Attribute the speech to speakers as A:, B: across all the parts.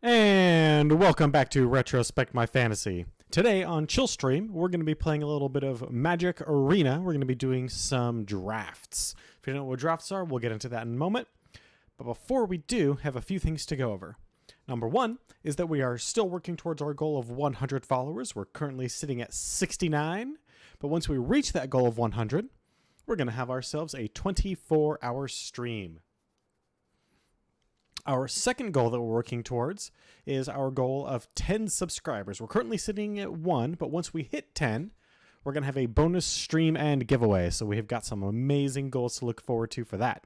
A: And welcome back to Retrospect My Fantasy. Today on Chill Stream, we're going to be playing a little bit of Magic Arena. We're going to be doing some drafts. If you don't know what drafts are, we'll get into that in a moment. But before we do, have a few things to go over. Number one is that we are still working towards our goal of 100 followers. We're currently sitting at 69. But once we reach that goal of 100, we're going to have ourselves a 24-hour stream. Our second goal that we're working towards is our goal of 10 subscribers. We're currently sitting at 1, but once we hit 10, we're going to have a bonus stream and giveaway. So we have got some amazing goals to look forward to for that.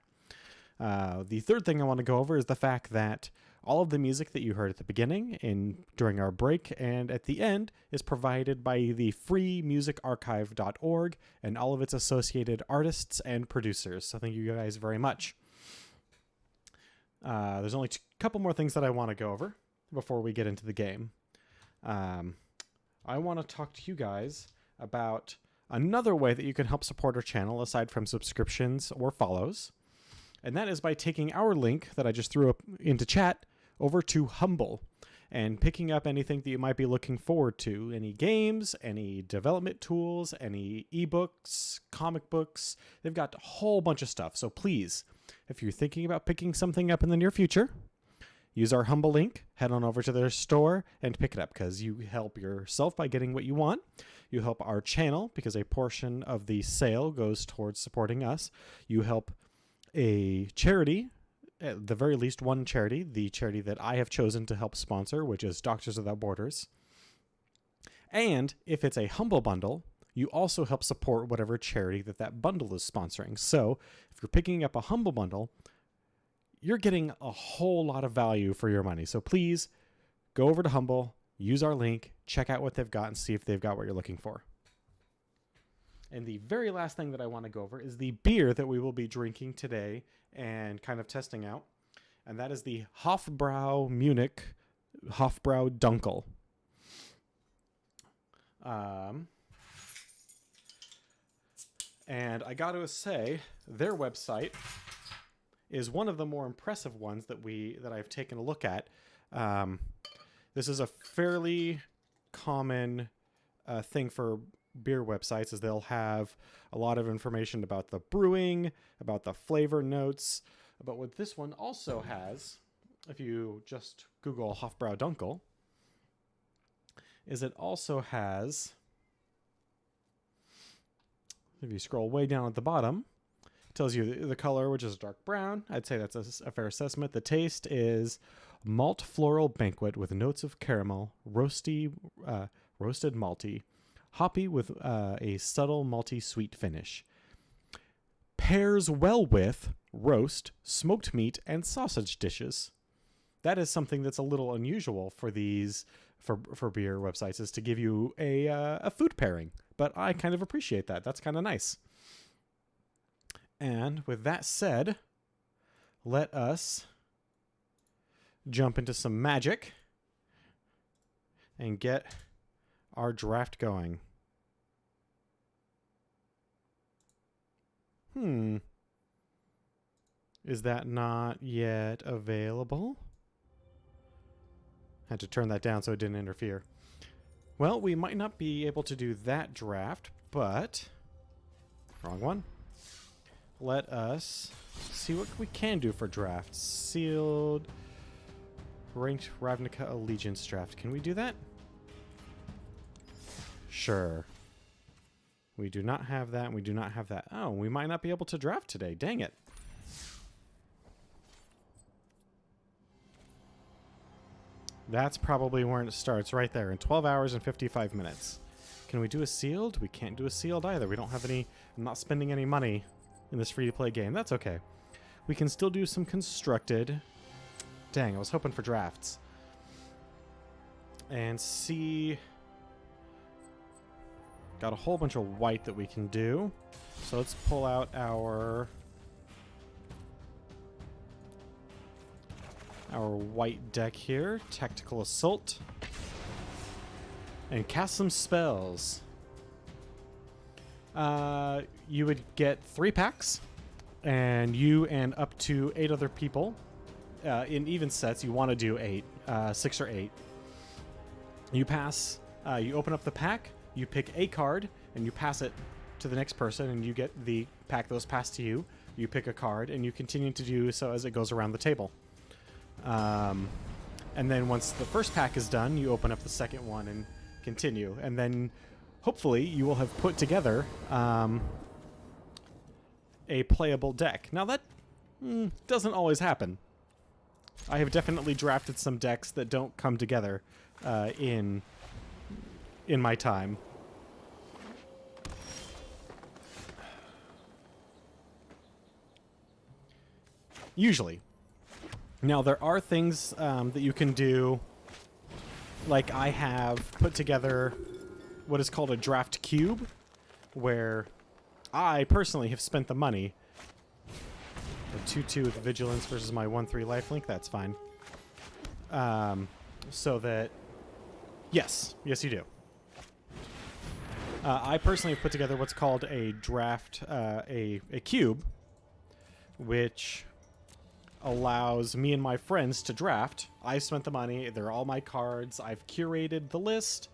A: The third thing I want to go over is the fact that all of the music that you heard at the beginning, during our break, and at the end is provided by the freemusicarchive.org and all of its associated artists and producers. So thank you guys very much. There's only a couple more things that I want to go over before we get into the game. I want to talk to you guys about another way that you can help support our channel aside from subscriptions or follows. And that is by taking our link that I just threw up into chat over to Humble and picking up anything that you might be looking forward to. Any games, any development tools, any ebooks, comic books. They've got a whole bunch of stuff. So please, if you're thinking about picking something up in the near future, use our Humble link, head on over to their store and pick it up because you help yourself by getting what you want. You help our channel because a portion of the sale goes towards supporting us. You help a charity, at the very least one charity, the charity that I have chosen to help sponsor, which is Doctors Without Borders. And if it's a Humble bundle, you also help support whatever charity that bundle is sponsoring. So if you're picking up a Humble bundle, you're getting a whole lot of value for your money. So please go over to Humble, use our link, check out what they've got, and see if they've got what you're looking for. And the very last thing that I want to go over is the beer that we will be drinking today and kind of testing out. And that is the Hofbrau Munich Hofbrau Dunkel. And I got to say, their website is one of the more impressive ones that I've taken a look at. This is a fairly common thing for beer websites, is they'll have a lot of information about the brewing, about the flavor notes. But what this one also has, if you just Google Hofbrau Dunkel, is it also has, if you scroll way down at the bottom, it tells you the color, which is dark brown. I'd say that's a fair assessment. The taste is malt floral banquet with notes of caramel, roasted malty, hoppy with a subtle malty sweet finish. Pairs well with roast, smoked meat, and sausage dishes. That is something that's a little unusual for these for beer websites, is to give you a food pairing. But I kind of appreciate that. That's kind of nice. And with that said, let us jump into some magic and get our draft going. Is that not yet available? Had to turn that down so it didn't interfere. Well, we might not be able to do that draft, but... Wrong one. Let us see what we can do for drafts. Sealed... Ranked Ravnica Allegiance draft. Can we do that? Sure. We do not have that, and we do not have that. Oh, we might not be able to draft today. Dang it. That's probably where it starts, right there, in 12 hours and 55 minutes. Can we do a sealed? We can't do a sealed either. We don't have any... I'm not spending any money in this free-to-play game. That's okay. We can still do some constructed. Dang, I was hoping for drafts. And see... Got a whole bunch of white that we can do. So let's pull out our white deck here. Tactical Assault. And cast some spells. You would get 3 packs. And you and up to 8 other people. In even sets, you want to do 8. 6 or 8. You pass. You open up the pack. You pick a card and you pass it to the next person, and you get the pack that was passed to you. You pick a card, and you continue to do so as it goes around the table. And then once the first pack is done, you open up the second one and continue. And then hopefully you will have put together a playable deck. Now that doesn't always happen. I have definitely drafted some decks that don't come together in my time. Usually. Now, there are things that you can do, like I have put together what is called a draft cube, where I personally have spent the money. A 2/2 with vigilance versus my 1/3 lifelink, that's fine. So that, yes you do. I personally have put together what's called a draft, a cube, which allows me and my friends to draft. I spent the money. They're all my cards. I've curated the list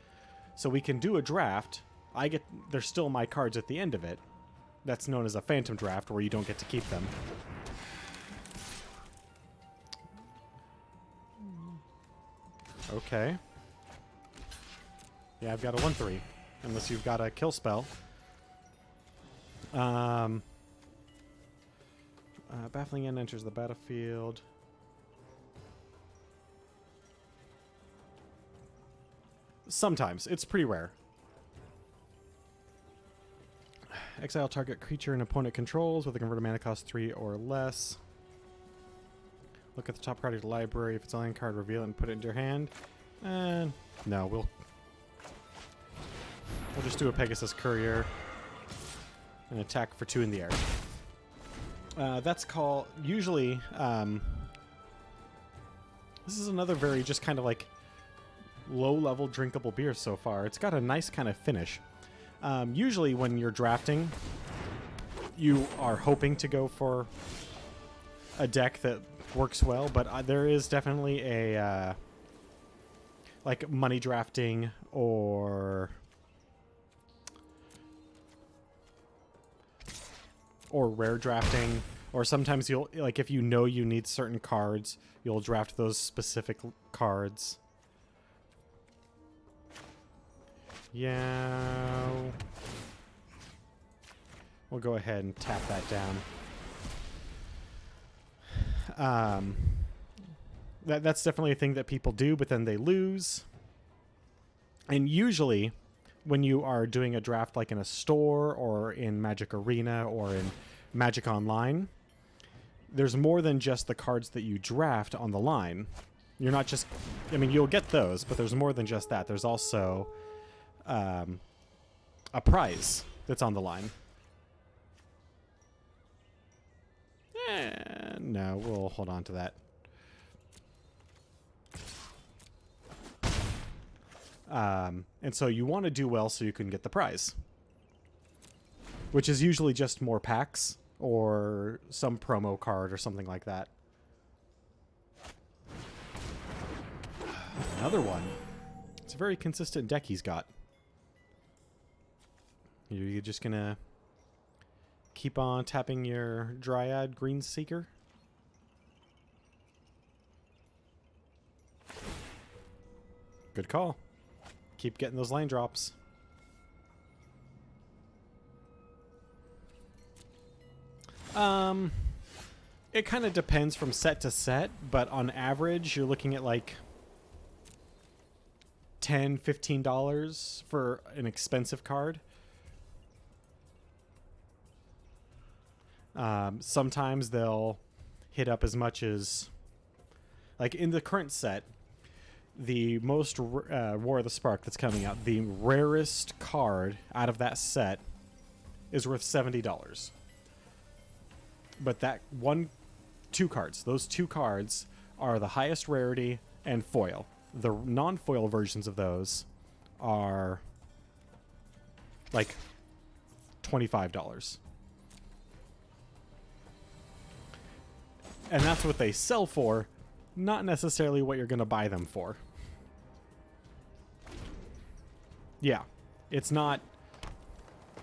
A: so we can do a draft. They're still my cards at the end of it. That's known as a phantom draft, where you don't get to keep them. Okay. Yeah, I've got a 1/3. Unless you've got a kill spell. Baffling End enters the battlefield. Sometimes. It's pretty rare. Exile target creature an opponent controls with a converted mana cost 3 or less. Look at the top card of your library. If it's a land card, reveal it and put it into your hand. No, we'll just do a Pegasus Courier and attack for 2 in the air. That's called, usually, this is another very just kind of like low-level drinkable beer so far. It's got a nice kind of finish. Usually when you're drafting, you are hoping to go for a deck that works well, but there is definitely a, like money drafting or rare drafting, or sometimes you'll, like if you know you need certain cards, you'll draft those specific cards. Yeah. We'll go ahead and tap that down. That's definitely a thing that people do, but then they lose. And usually, when you are doing a draft like in a store or in Magic Arena or in Magic Online, there's more than just the cards that you draft on the line. You're not just... I mean, you'll get those, but there's more than just that. There's also a prize that's on the line. No, we'll hold on to that. And so you want to do well so you can get the prize, which is usually just more packs or some promo card or something like that. Another one. It's a very consistent deck he's got. You're just gonna keep on tapping your Dryad Green Seeker. Good call. Keep getting those lane drops. It kind of depends from set to set, but on average, you're looking at like $10, $15 for an expensive card. Sometimes they'll hit up as much as, like in the current set, the most War of the Spark that's coming out, the rarest card out of that set is worth $70. But that two cards, those two cards are the highest rarity and foil. The non-foil versions of those are like $25. And that's what they sell for not necessarily what you're going to buy them for. Yeah, it's not...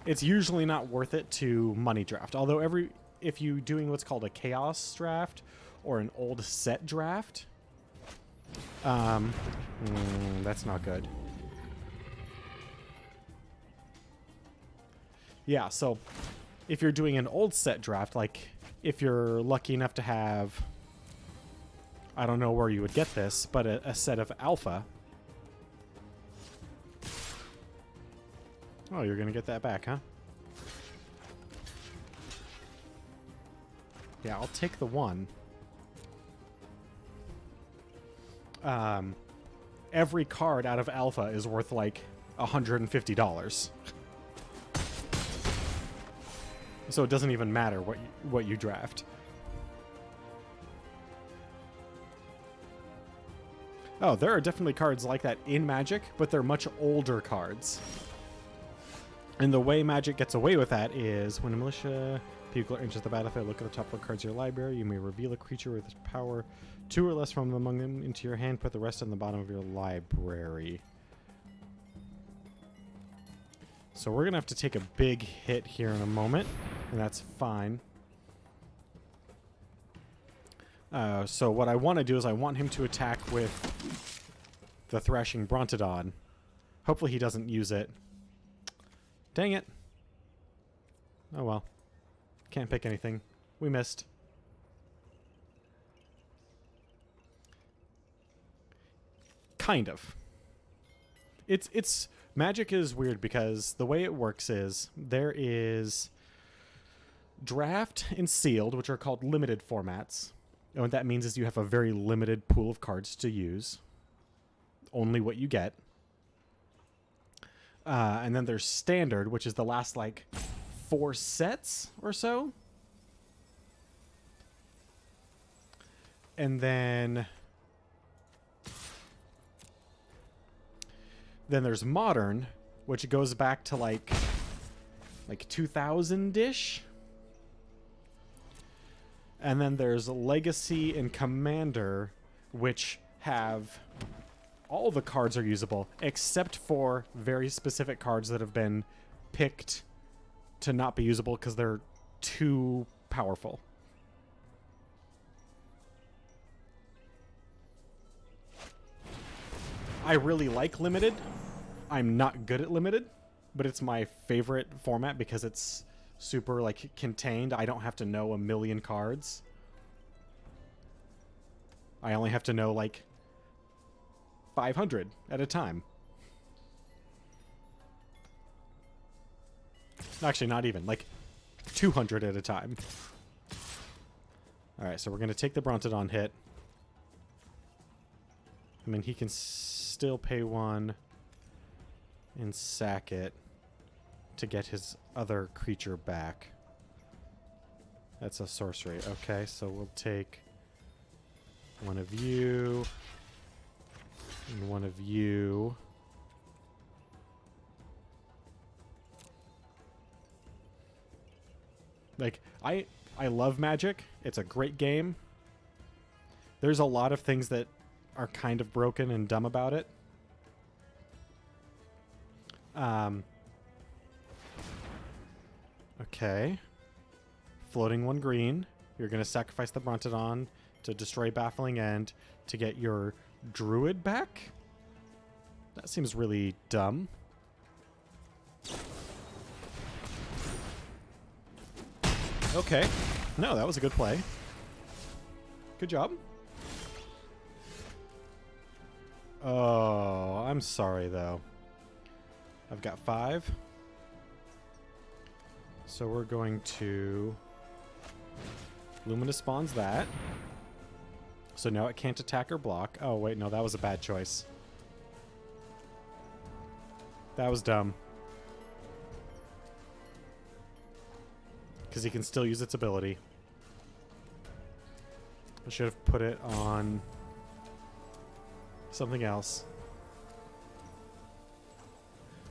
A: It's usually not worth it to money draft. Although if you're doing what's called a chaos draft or an old set draft, that's not good. Yeah, so if you're doing an old set draft, like if you're lucky enough to have, I don't know where you would get this, but a set of alpha. Oh, you're going to get that back, huh? Yeah, I'll take the one. Every card out of alpha is worth like $150. So it doesn't even matter what you draft. Oh, there are definitely cards like that in Magic, but they're much older cards. And the way Magic gets away with that is when a militia bugler enters the battlefield, look at the top 4 cards of your library. You may reveal a creature with power 2 or less from among them into your hand. Put the rest on the bottom of your library. So we're going to have to take a big hit here in a moment, and that's fine. So what I want to do is I want him to attack with the Thrashing Brontodon. Hopefully he doesn't use it. Dang it. Oh well. Can't pick anything. We missed. Kind of. It's Magic is weird because the way it works is there is draft and sealed, which are called limited formats. And what that means is you have a very limited pool of cards to use. Only what you get. And then there's standard, which is the last, like, 4 sets or so. And then there's modern, which goes back to, like 2000-ish. And then there's legacy and commander, which have... all the cards are usable, except for very specific cards that have been picked to not be usable because they're too powerful. I really like limited. I'm not good at limited, but it's my favorite format because it's super, like, contained. I don't have to know a million cards. I only have to know, like, 500 at a time. Actually, not even. Like, 200 at a time. Alright, so we're going to take the Brontodon hit. I mean, he can still pay 1 and sack it to get his other creature back. That's a sorcery. Okay, so we'll take one of you... and one of you. Like, I love Magic. It's a great game. There's a lot of things that are kind of broken and dumb about it. Okay. Floating 1 green. You're going to sacrifice the Brontodon to destroy Baffling End to get your Druid back? That seems really dumb. Okay. No, that was a good play. Good job. Oh, I'm sorry, though. I've got 5. So we're going to... Luminous spawns that. So now it can't attack or block. Oh, wait, no, that was a bad choice. That was dumb. Because he can still use its ability. I should have put it on something else.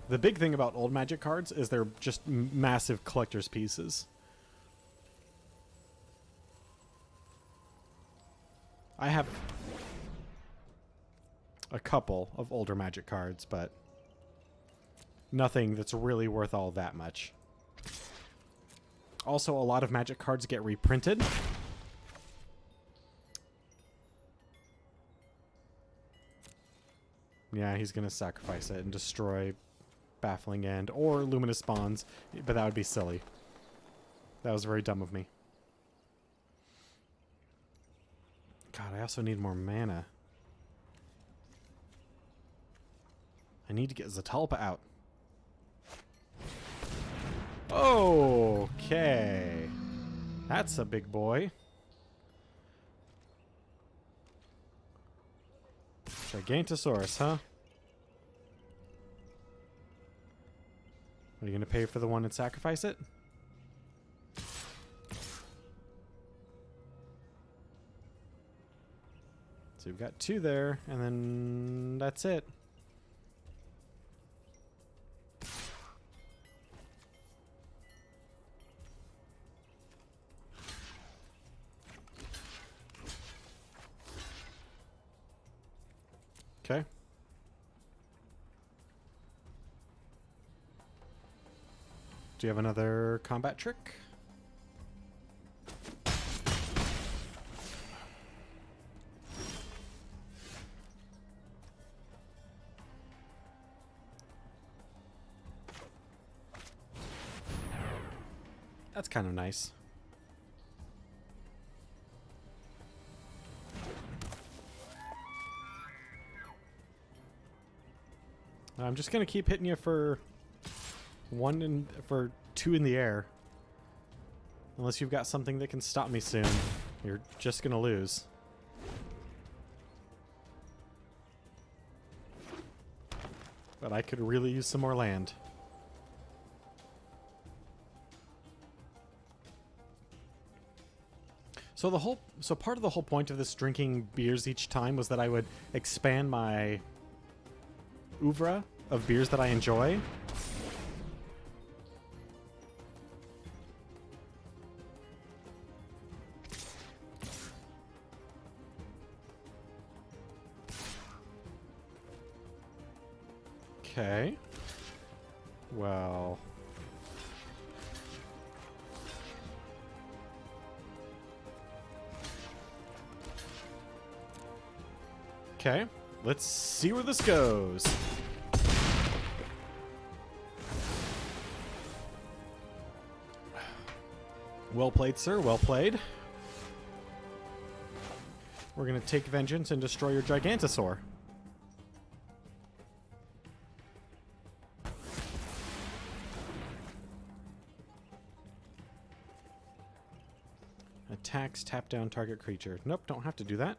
A: The big thing about old Magic cards is they're just massive collector's pieces. I have a couple of older Magic cards, but nothing that's really worth all that much. Also, a lot of Magic cards get reprinted. Yeah, he's going to sacrifice it and destroy Baffling End or Luminous Spawns, but that would be silly. That was very dumb of me. God, I also need more mana. I need to get Zatalpa out. Okay. That's a big boy. Gigantosaurus, huh? Are you going to pay for the one and sacrifice it? So we've got 2 there, and then that's it. Okay. Do you have another combat trick? That's kind of nice. I'm just gonna keep hitting you for 2 in the air. Unless you've got something that can stop me soon. You're just gonna lose. But I could really use some more land. So part of the whole point of this drinking beers each time was that I would expand my oeuvre of beers that I enjoy. Okay. Well. Okay. Let's see where this goes. Well played, sir. Well played. We're going to take vengeance and destroy your Gigantosaur. Attacks, tap down target creature. Nope, don't have to do that.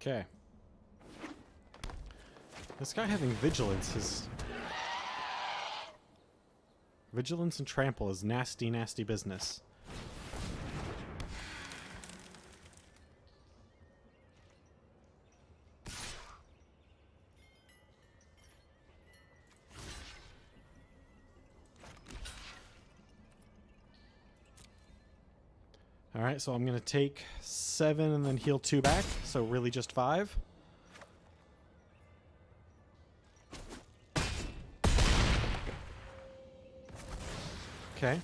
A: Okay. This guy having vigilance is... Vigilance and trample is nasty, nasty business. Alright, so I'm going to take 7 and then heal 2 back, so really just 5. Okay.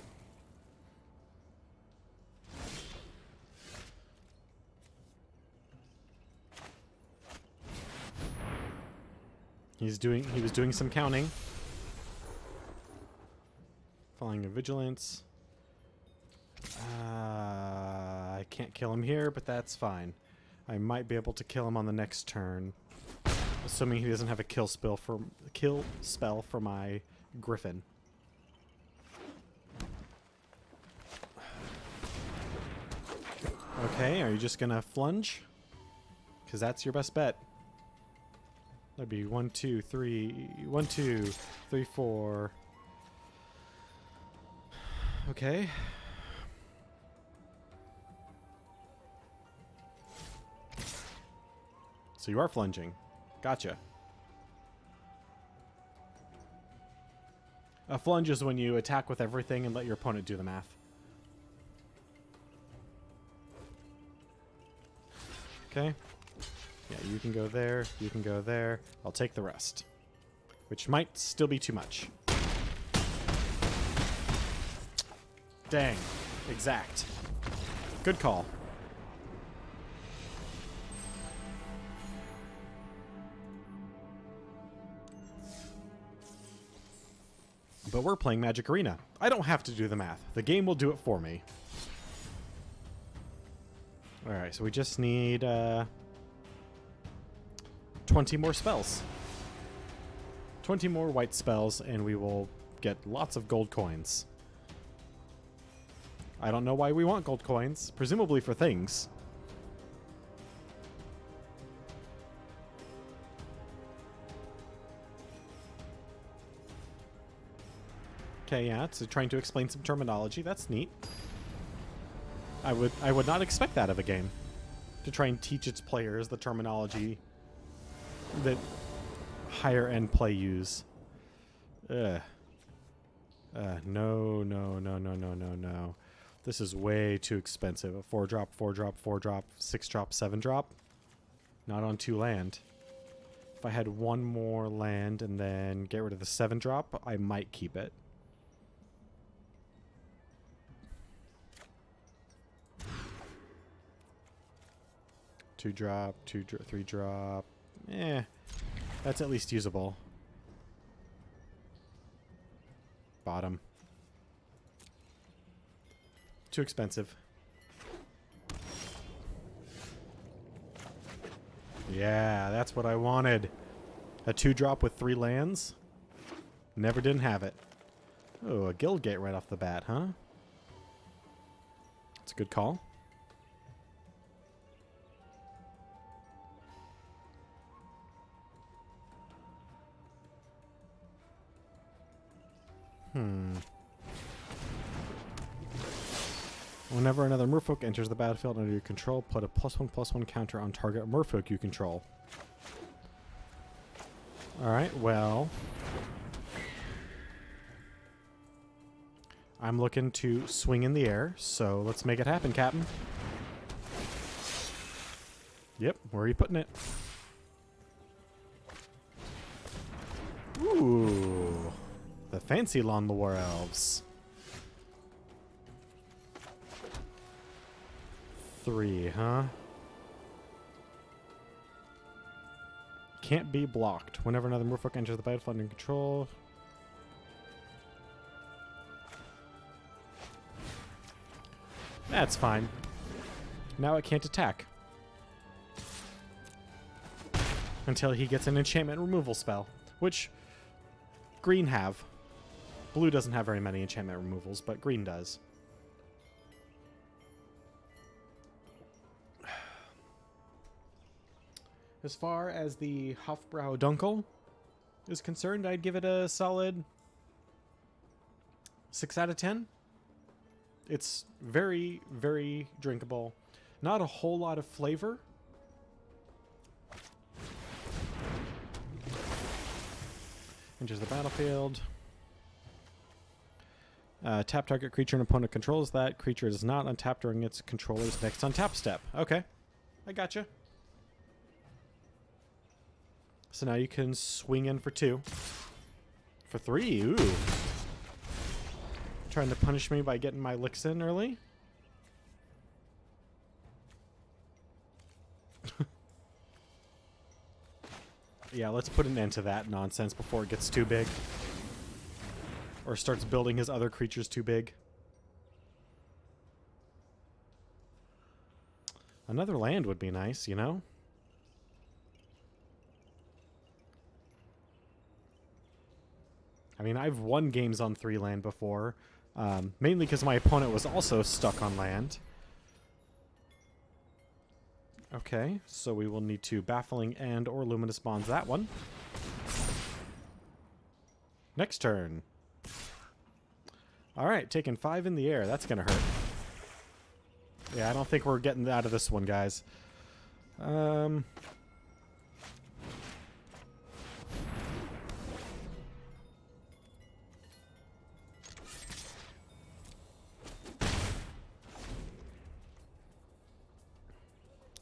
A: He was doing some counting. Falling of vigilance. I can't kill him here, but that's fine. I might be able to kill him on the next turn, assuming he doesn't have a kill spell for my Griffin. Okay, are you just gonna flunge? Because that's your best bet. That'd be 1, 2, 3, 1, 2, 3, 4. Okay. So you are flunging. Gotcha. A flunge is when you attack with everything and let your opponent do the math. Okay. Yeah, you can go there. You can go there. I'll take the rest. Which might still be too much. Dang. Exact. Good call. But we're playing Magic Arena. I don't have to do the math. The game will do it for me. Alright, so we just need 20 more spells. 20 more white spells, and we will get lots of gold coins. I don't know why we want gold coins. Presumably for things. Okay, yeah, it's trying to explain some terminology. That's neat. I would not expect that of a game. To try and teach its players the terminology that higher end play use. Ugh. No, no, no, no, no, no, no. This is way too expensive. A 4-drop, 4-drop, 4-drop, 6-drop, 7-drop. Not on 2 land. If I had 1 more land and then get rid of the 7-drop, I might keep it. Two drop, 3-drop. Eh, that's at least usable. Bottom. Too expensive. Yeah, that's what I wanted. A 2-drop with 3 lands. Never didn't have it. Oh, a guild gate right off the bat, huh? That's a good call. Whenever another merfolk enters the battlefield under your control, put a +1/+1 counter on target merfolk you control. Alright, well. I'm looking to swing in the air, so let's make it happen, Captain. Yep, where are you putting it? Ooh. The fancy Lawn War Elves. 3, huh? Can't be blocked. Whenever another merfolk enters the battlefield under control. That's fine. Now it can't attack. Until he gets an enchantment removal spell. Which green have. Blue doesn't have very many enchantment removals, but green does. As far as the Hofbrau Dunkel is concerned, I'd give it a solid 6 out of 10. It's very, very drinkable. Not a whole lot of flavor. Enters the battlefield. Tap target creature an opponent controls. That creature does not untap during its controller's next untap step. Okay. I gotcha. So now you can swing in for 2. For 3, ooh. Trying to punish me by getting my licks in early. Yeah, let's put an end to that nonsense before it gets too big. Or starts building his other creatures too big. Another land would be nice, you know? I mean, I've won games on 3 land before, mainly because my opponent was also stuck on land. Okay, so we will need to Baffling and or Luminous Bonds that one. Next turn. Alright, taking 5 in the air. That's going to hurt. Yeah, I don't think we're getting out of this one, guys.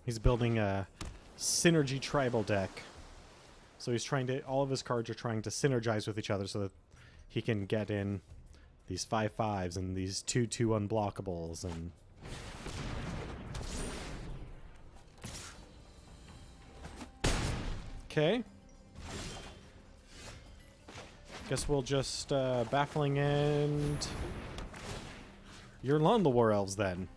A: He's building a synergy tribal deck. So he's trying to, all of his cards are trying to synergize with each other so that he can get in these 5/5s and these 2/2 unblockables and... Okay. Guess we'll just Baffling and you're Lon the War Elves then.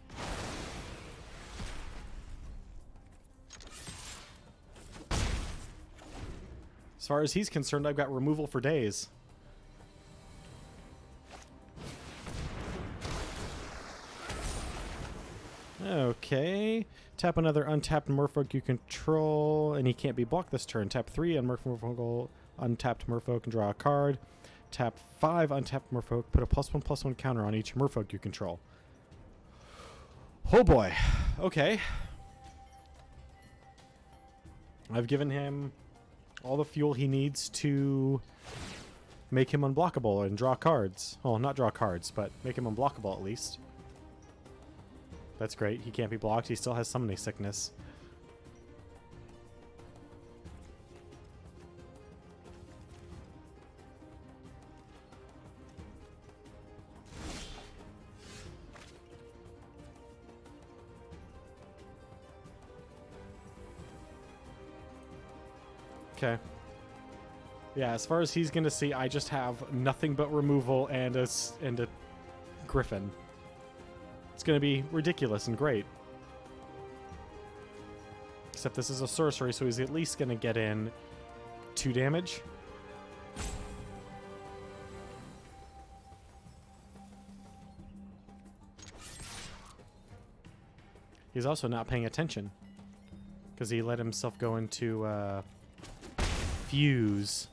A: As far as he's concerned, I've got removal for days. Okay. Tap another untapped merfolk you control, and he can't be blocked this turn. Tap 3 on merfolk, untapped merfolk, and draw a card. Tap 5 untapped merfolk, put a +1/+1 counter on each merfolk you control. Oh boy. Okay. I've given him all the fuel he needs to make him unblockable and draw cards. Well, not draw cards, but make him unblockable at least. That's great. He can't be blocked. He still has summoning sickness. Okay. Yeah, as far as he's going to see, I just have nothing but removal and a griffin. It's going to be ridiculous and great. Except this is a sorcery, so he's at least going to get in 2 damage. He's also not paying attention because he let himself go into fuse.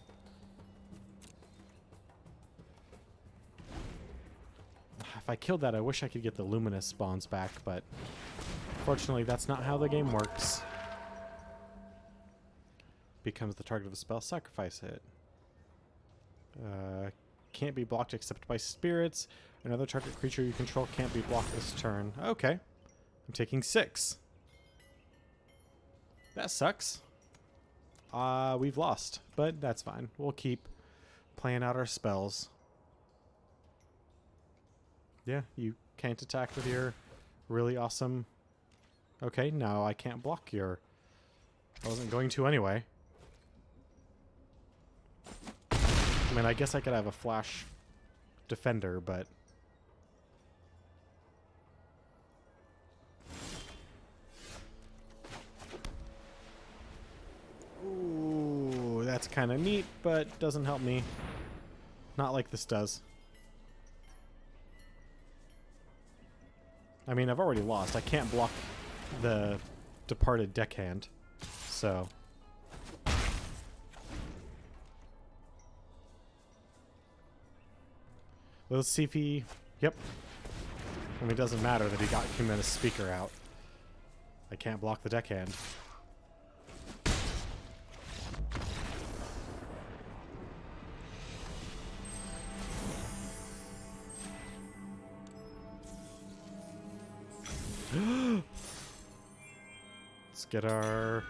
A: If I killed that, I wish I could get the luminous spawns back, but fortunately that's not how the game works. Becomes the target of a spell, sacrifice it. Can't be blocked except by spirits. Another target creature you control can't be blocked this turn. Okay. I'm taking 6. That sucks. We've lost, but that's fine. We'll keep playing out our spells. Yeah, you can't attack with your really awesome... Okay, no, I can't block your... I wasn't going to anyway. I mean, I guess I could have a flash defender, but... Ooh, that's kind of neat, but doesn't help me. Not like this does. I mean, I've already lost. I can't block the departed deckhand, so... Let's see if he... Yep. I mean, it doesn't matter that he got Humanist Speaker out. I can't block the deckhand. Let's get our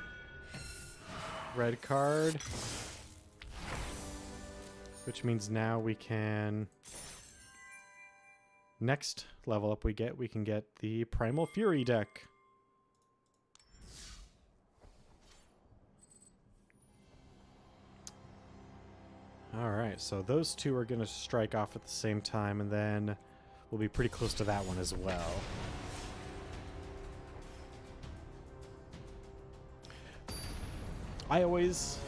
A: red card. Which means now we can... Next level up we can get the Primal Fury deck. Alright, so those two are going to strike off at the same time, and then we'll be pretty close to that one as well.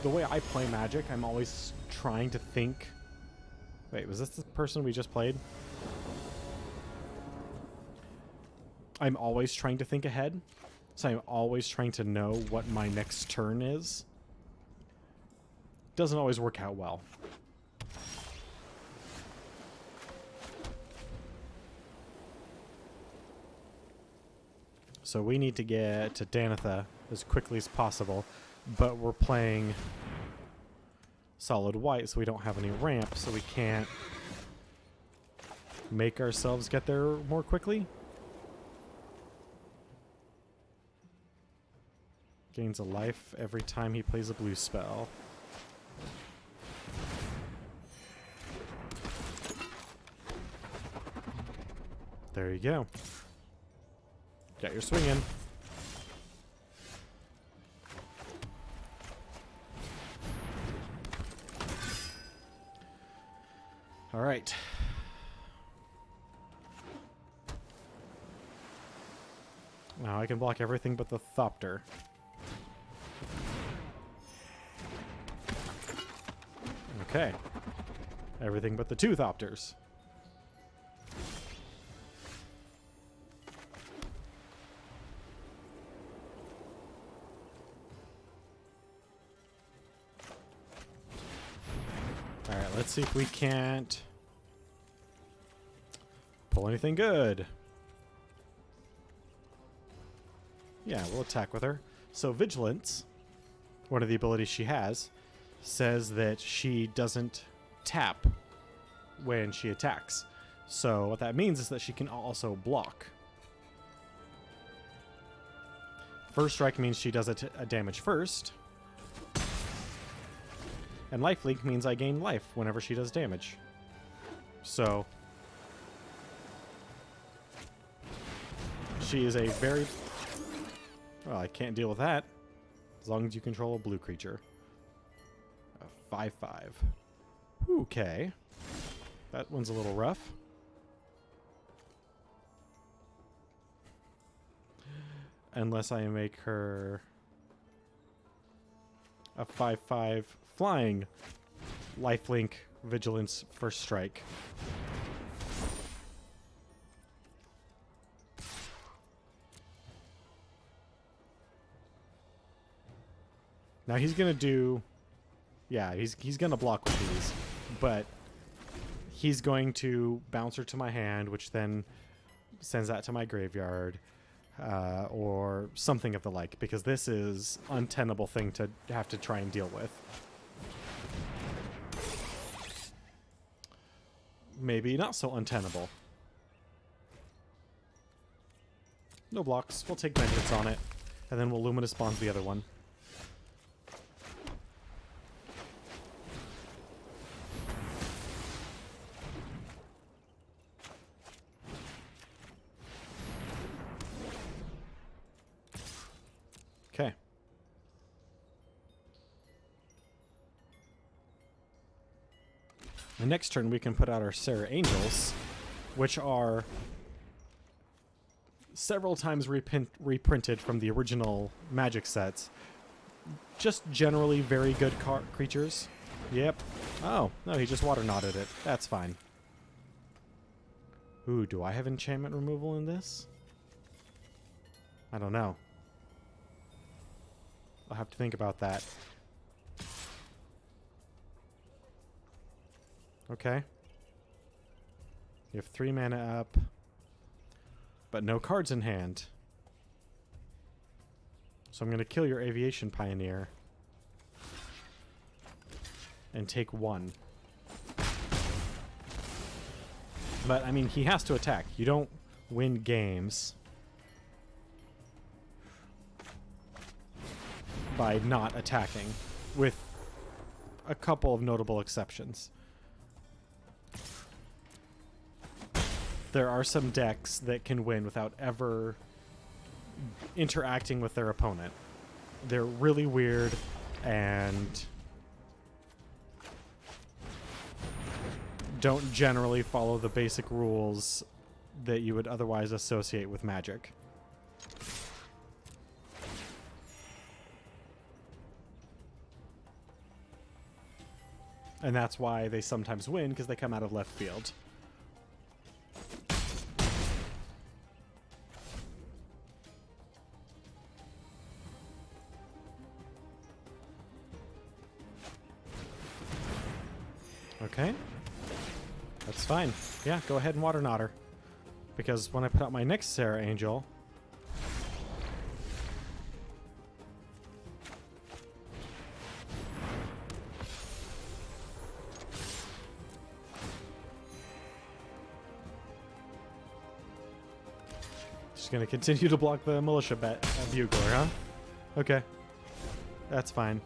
A: The way I play Magic, I'm always trying to think... Wait, was this the person we just played? I'm always trying to think ahead, so I'm always trying to know what my next turn is. Doesn't always work out well. So we need to get to Danitha as quickly as possible, but we're playing solid white, so we don't have any ramp, so we can't make ourselves get there more quickly. Gains a life every time he plays a blue spell. There you go. Got your swing in. All right. Now I can block everything but the Thopter. Okay. Everything but the two Thopters. Alright, let's see if we can't pull anything good. Yeah, we'll attack with her. So Vigilance, one of the abilities she has, says that she doesn't tap when she attacks. So what that means is that she can also block. First Strike means she does a damage first. And Lifelink means I gain life whenever she does damage. So she is a very... Well, I can't deal with that. As long as you control a blue creature. A 5/5. Okay. That one's a little rough. Unless I make her a 5/5 flying lifelink vigilance first strike. Now he's gonna do, yeah, he's gonna block with these, but he's going to bounce her to my hand, which then sends that to my graveyard, or something of the like, because this is an untenable thing to have to try and deal with. Maybe not so untenable. No blocks. We'll take vengeance on it, and then we'll Luminous Bonds the other one. Okay. The next turn we can put out our Serra Angels, which are several times reprinted from the original Magic sets. Just generally very good creatures. Yep. Oh, no, he just Water Knotted it. That's fine. Ooh, do I have enchantment removal in this? I don't know. I'll have to think about that. Okay. You have 3 mana up, but no cards in hand. So I'm going to kill your Aviation Pioneer and take 1. But, I mean, he has to attack. You don't win games by not attacking, with a couple of notable exceptions. There are some decks that can win without ever interacting with their opponent. They're really weird and don't generally follow the basic rules that you would otherwise associate with Magic. And that's why they sometimes win, because they come out of left field. Okay. That's fine. Yeah, go ahead and Water Knot her. Because when I put out my next Serra Angel... Just gonna continue to block the Militia Bugler, huh? Okay. That's fine.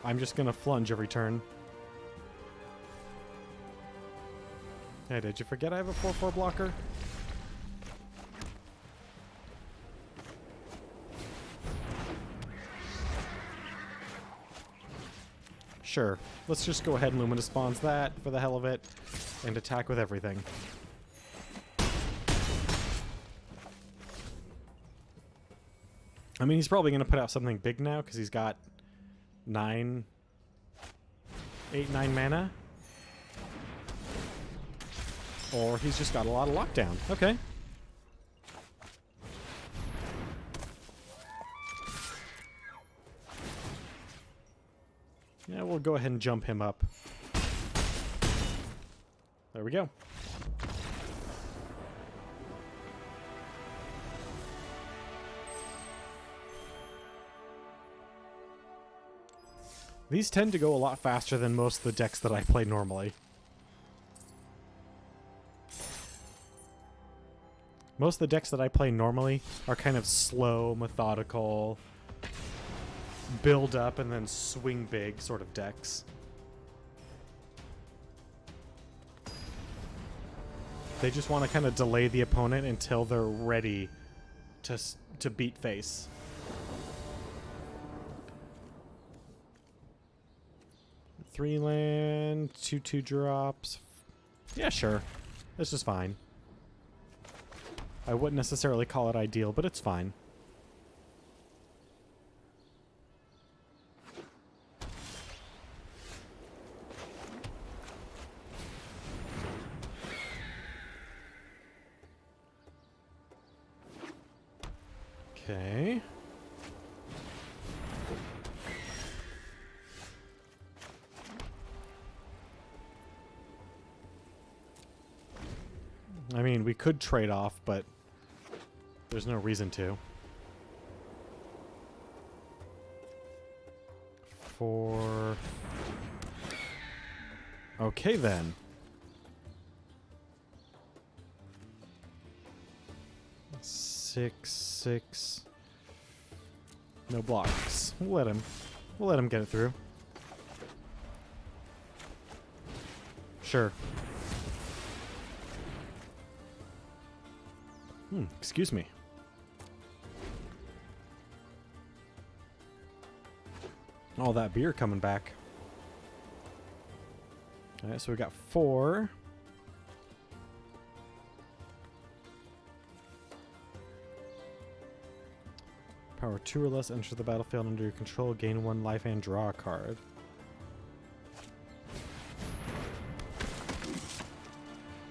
A: I'm just gonna flunge every turn. Hey, did you forget I have a 4/4 blocker? Sure. Let's just go ahead and Luminous Spawns that for the hell of it and attack with everything. I mean, he's probably going to put out something big now because he's got 9 mana. Or he's just got a lot of lockdown. Okay. Yeah, we'll go ahead and jump him up. There we go. These tend to go a lot faster than most of the decks that I play normally. Most of the decks that I play normally are kind of slow, methodical, build up and then swing big sort of decks. They just want to kind of delay the opponent until they're ready to beat face. Three land, 2/2 drops. Yeah, sure. This is fine. I wouldn't necessarily call it ideal, but it's fine. Okay. I mean, we could trade off, but there's no reason to. Okay, then. Six. No blocks. We'll let him get it through. Sure. Excuse me. All that beer coming back. Alright, so we got 4. Power 2 or less, enter the battlefield under your control, gain 1 life and draw a card.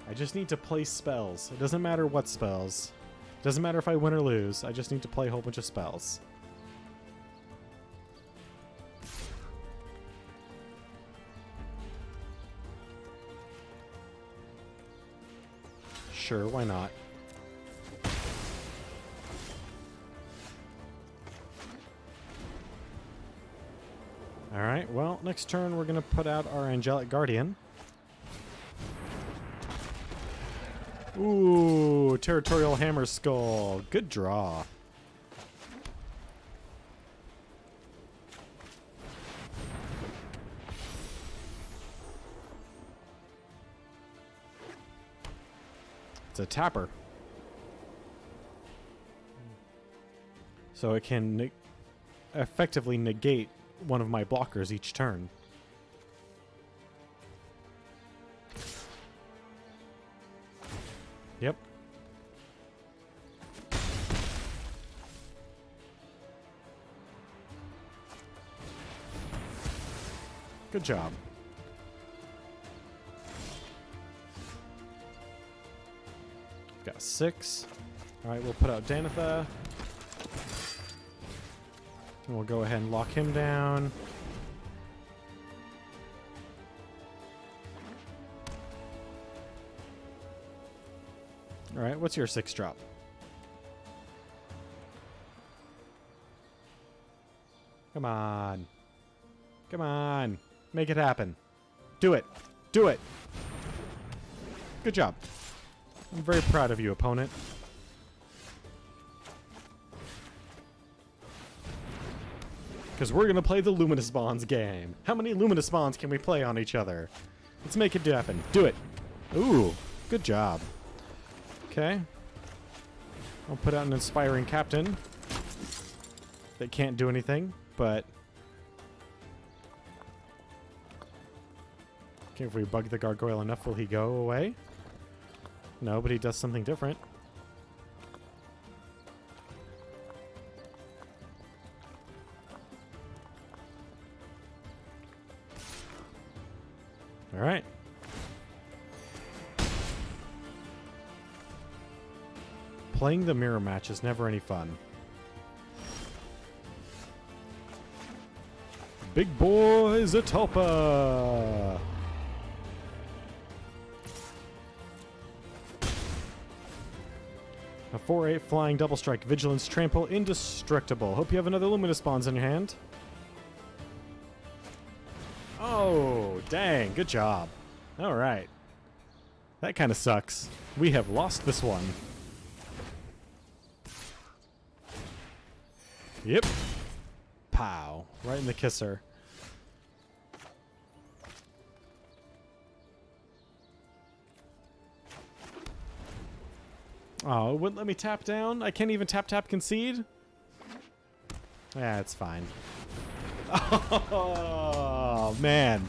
A: I just need to play spells. It doesn't matter what spells. It doesn't matter if I win or lose. I just need to play a whole bunch of spells. Sure, why not? Alright, well, next turn we're going to put out our Angelic Guardian. Ooh, Territorial Hammer Skull. Good draw. It's a tapper. So it can effectively negate one of my blockers each turn. Yep. Good job. Got 6. Alright, we'll put out Danitha. And we'll go ahead and lock him down. Alright, what's your 6 drop? Come on. Come on. Make it happen. Do it. Do it. Good job. I'm very proud of you, opponent. Because we're going to play the Luminous Bonds game. How many Luminous Bonds can we play on each other? Let's make it happen. Do it. Ooh, good job. Okay. I'll put out an Inspiring Captain. That can't do anything, but... Okay, if we bug the gargoyle enough, will he go away? No, but he does something different. All right. Playing the mirror match is never any fun. Big boy Zatalpa! A 4/8 flying double strike, vigilance, trample, indestructible. Hope you have another Luminous Bonds in your hand. Oh, dang, good job. All right. That kind of sucks. We have lost this one. Yep. Pow. Right in the kisser. Oh, it wouldn't let me tap down? I can't even tap concede? Yeah, it's fine. Oh, man.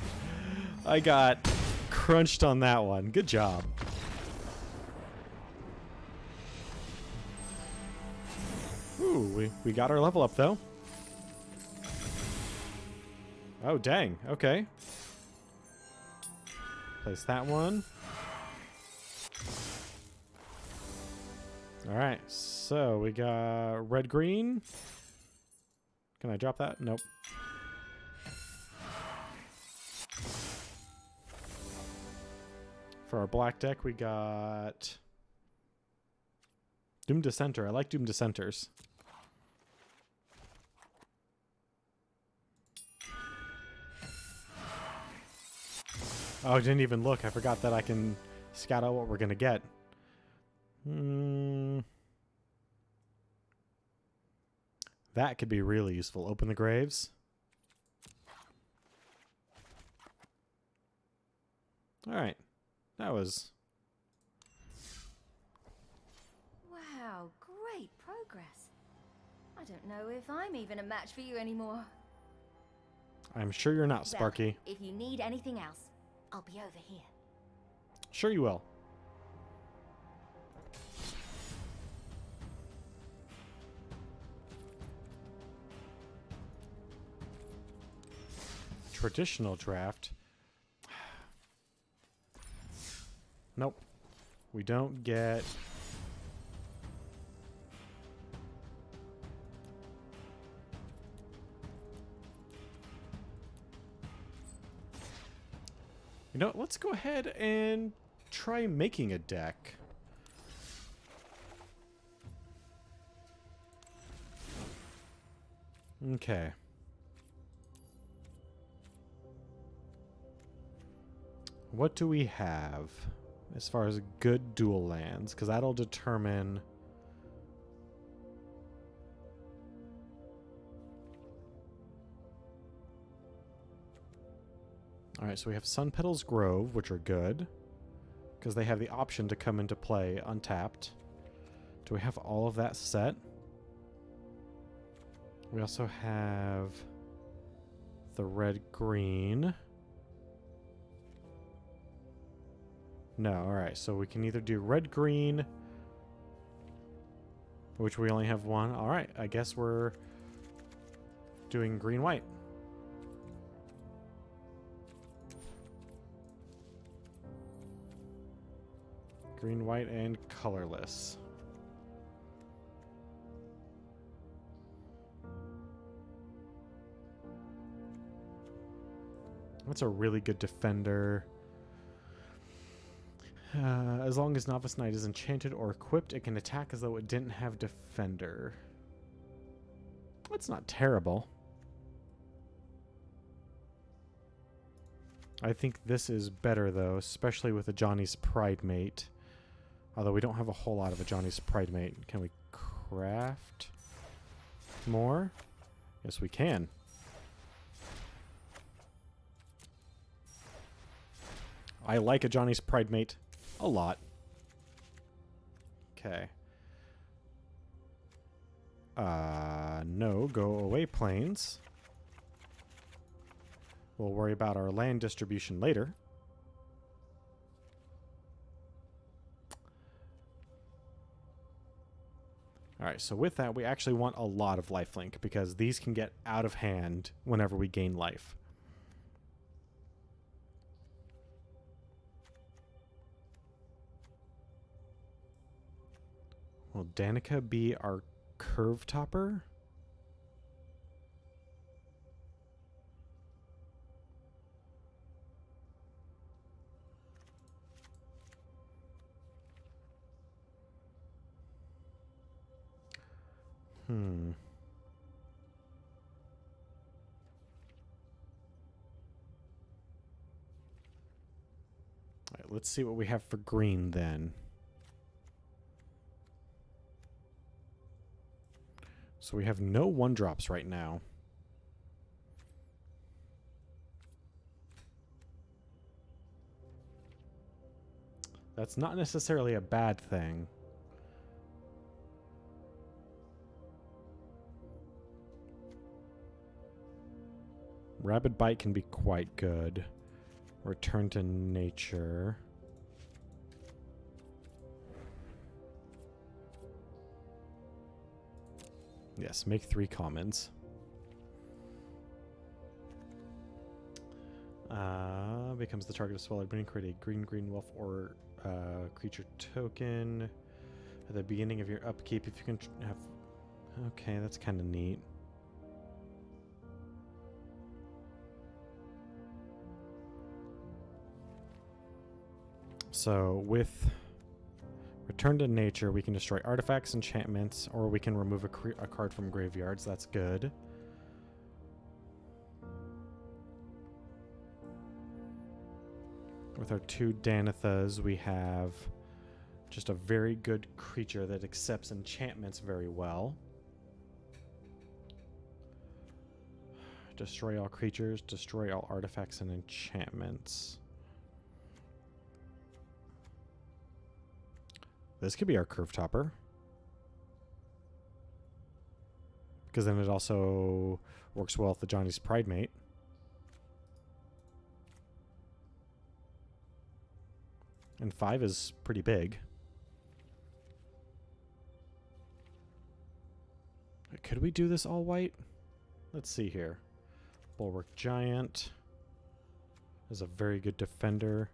A: I got crunched on that one. Good job. Ooh, we got our level up, though. Oh, dang. Okay. Place that one. All right, so we got red-green. Can I drop that? Nope. For our black deck, we got Doom Dissenter. I like Doom Dissenters. Oh, I didn't even look. I forgot that I can scout out what we're going to get. That could be really useful. Open the graves. All right. That was...
B: Wow, great progress. I don't know if I'm even a match for you anymore.
A: I'm sure you're not, Sparky.
B: Well, if you need anything else, I'll be over here.
A: Sure you will. Traditional draft. Nope. We don't get... You know, let's go ahead and try making a deck. Okay. What do we have as far as good dual lands? Because that'll determine... Alright, so we have Sun Petals Grove, which are good. Because they have the option to come into play untapped. Do we have all of that set? We also have the red-green. No, alright, so we can either do red-green, which we only have one. Alright, I guess we're doing green-white. Green, white, and colorless. That's a really good defender. As long as Novice Knight is enchanted or equipped, it can attack as though it didn't have defender. That's not terrible. I think this is better, though, especially with a Johnny's Pride Mate. Although we don't have a whole lot of a Johnny's Pride Mate. Can we craft more? Yes, we can. I like a Johnny's Pride Mate a lot. Okay. No, go away, planes. We'll worry about our land distribution later. Alright, so with that, we actually want a lot of lifelink, because these can get out of hand whenever we gain life. Will Danica be our curve topper? Hmm. All right, let's see what we have for green then. So we have no 1-drops right now. That's not necessarily a bad thing. Rabid Bite can be quite good. Return to nature. Yes, make 3 commons. Becomes the target of swallowed brain. Create a green wolf or creature token at the beginning of your upkeep. If you can have... Okay, that's kind of neat. So with Return to Nature, we can destroy artifacts, enchantments, or we can remove a card from graveyards. That's good. With our 2 Danithas, we have just a very good creature that accepts enchantments very well. Destroy all creatures, destroy all artifacts and enchantments. This could be our curve topper. Because then it also works well with the Johnny's Pride Mate. And 5 is pretty big. Could we do this all white? Let's see here. Bulwark Giant is a very good defender.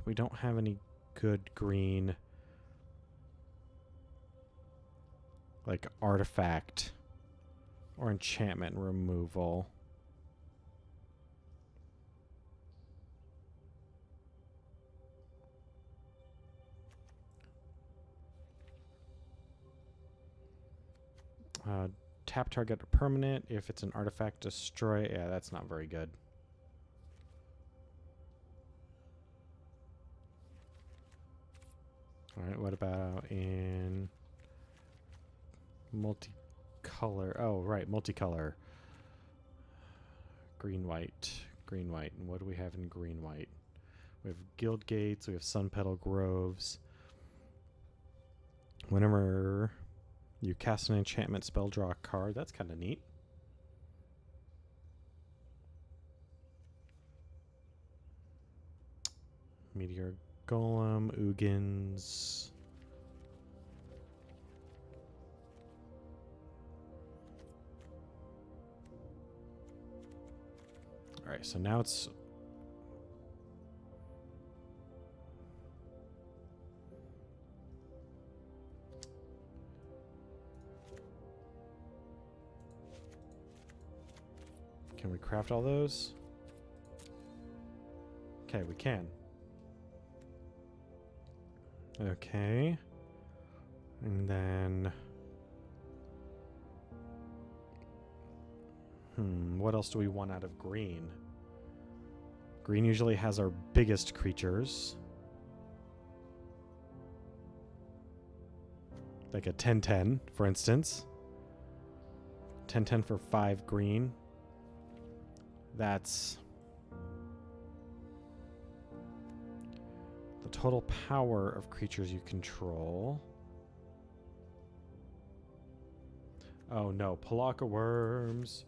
A: We don't have any good green, like artifact or enchantment removal. Tap target permanent. If it's an artifact, destroy. Yeah, that's not very good. Alright, what about in multicolor? Oh, right, multicolor. Green, white. Green, white. And what do we have in green, white? We have Guild Gates. We have Sun Petal Groves. Whenever you cast an enchantment spell, draw a card. That's kind of neat. Meteor Golem, Ugins. Alright, so now it's... Can we craft all those? Okay, we can. Okay. And then... what else do we want out of green? Green usually has our biggest creatures. Like a 10/10, for instance. 10/10 for 5 green. That's... total power of creatures you control. Oh no, Palaka worms.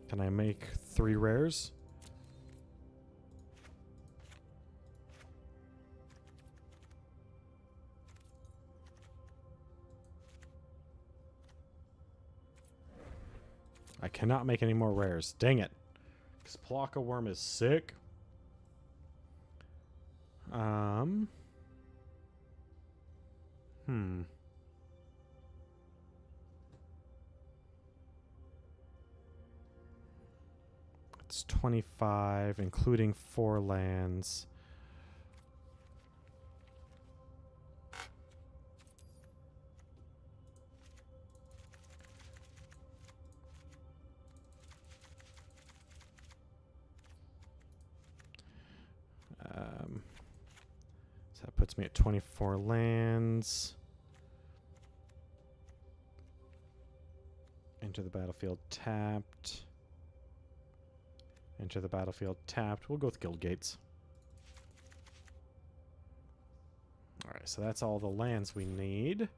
A: Can I make 3 rares? I cannot make any more rares. Dang it. Because Palaka worm is sick. It's 25, including 4 lands. So that puts me at 24 lands. Enter the battlefield tapped. Enter the battlefield tapped. We'll go with Guild Gates. Alright, so that's all the lands we need.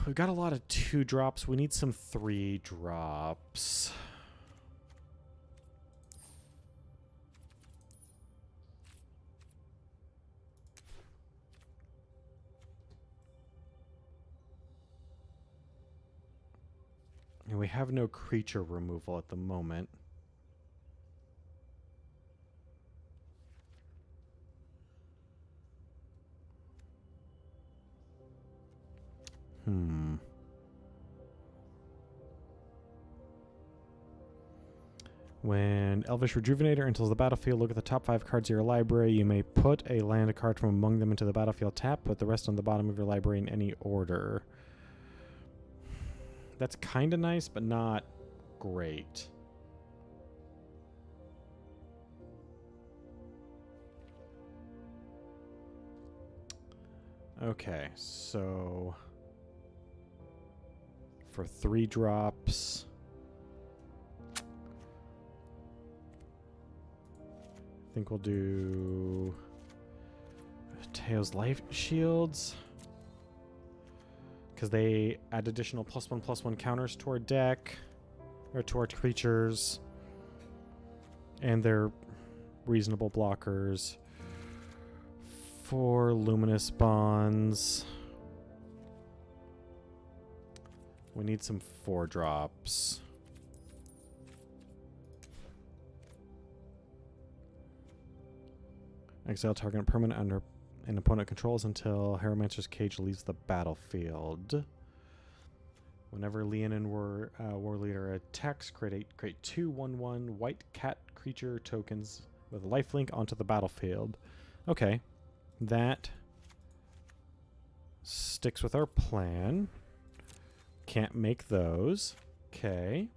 A: We've got a lot of 2-drops. We need some 3-drops. And we have no creature removal at the moment. When Elvish Rejuvenator enters the battlefield, look at the top 5 cards of your library. You may put a land card from among them into the battlefield tap. Put the rest on the bottom of your library in any order. That's kind of nice, but not great. Okay, so for 3-drops, I think we'll do Teo's Life Shields, because they add additional +1/+1 counters to our deck, or to our creatures, and they're reasonable blockers. 4 Luminous Bonds. We need some 4-drops. Exile target permanent under an opponent controls until Harromancer's Cage leaves the battlefield. Whenever Leonin War Leader attacks, create 2 1/1 white cat creature tokens with lifelink onto the battlefield. Okay. That sticks with our plan. Can't make those. Okay.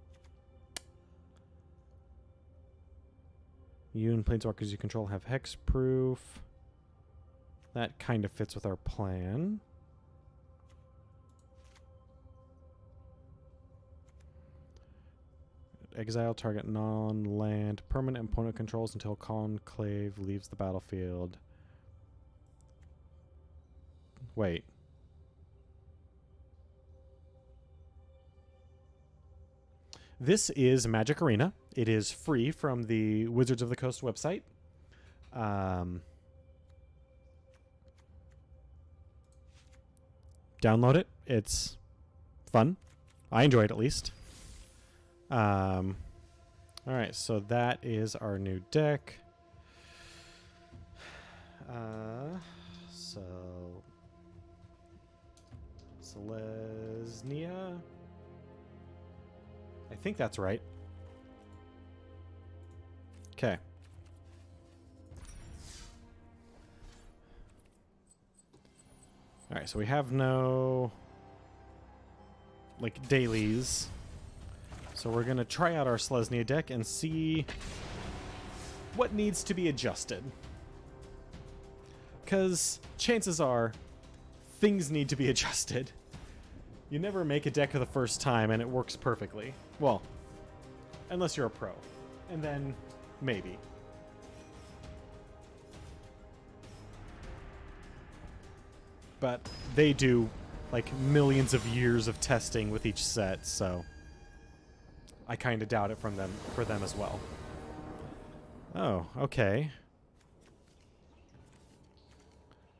A: You and planeswalkers you control have hexproof. That kind of fits with our plan. Exile target non-land permanent opponent controls until Conclave leaves the battlefield. Wait. This is Magic Arena. It is free from the Wizards of the Coast website. Download it. It's fun. I enjoy it, at least. All right, so that is our new deck. So Selesnya. I think that's right. Okay. All right, so we have no like dailies. So we're going to try out our Selesnya deck and see what needs to be adjusted. Because chances are things need to be adjusted. You never make a deck for the first time and it works perfectly. Well, unless you're a pro. And then maybe. but they do like millions of years of testing with each set, so I kind of doubt it for them as well. Oh, okay.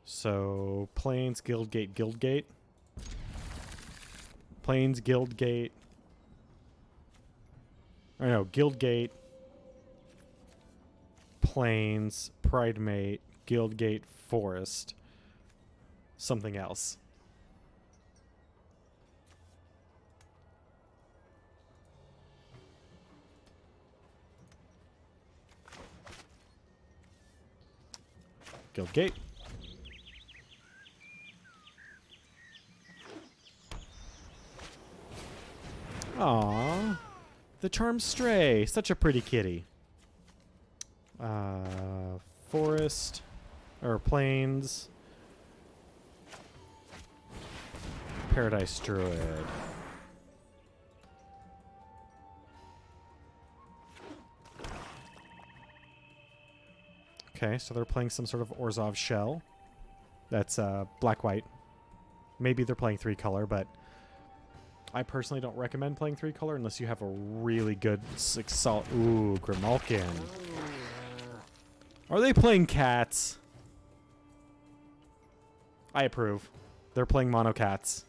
A: So, Plains, Guildgate, Guildgate. Plains, Guildgate. Or no, Guildgate. Plains, Pridemate, Guildgate, Forest. Something else. Guildgate. Aww. The Charmed Stray. Such a pretty kitty. Forest. Or Plains. Paradise Druid. Okay, so they're playing some sort of Orzhov shell. That's black-white. Maybe they're playing 3-color, but I personally don't recommend playing 3-color unless you have a really good Ooh, Grimalkin. Are they playing cats? I approve. They're playing mono cats.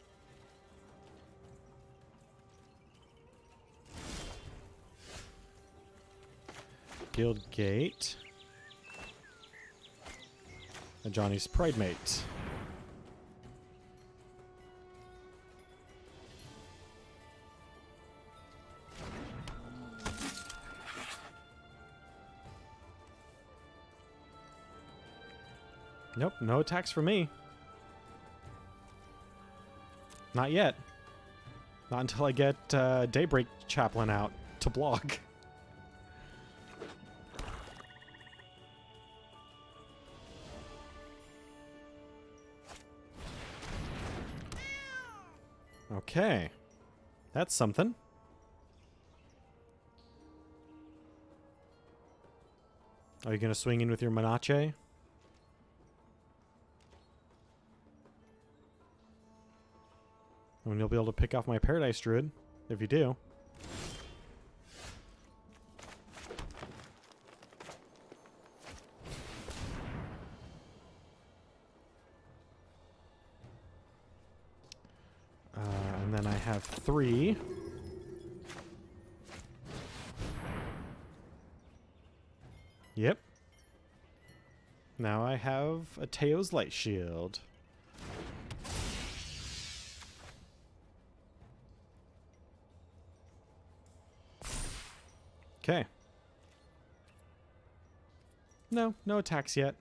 A: Guildgate. And Johnny's Pridemate. Nope, no attacks for me. Not yet. Not until I get Daybreak Chaplain out to block. Okay. That's something. Are you going to swing in with your Menace? And you'll be able to pick off my Paradise Druid, if you do. And then I have 3. Yep. Now I have a Teo's Light Shield. Okay. No attacks yet.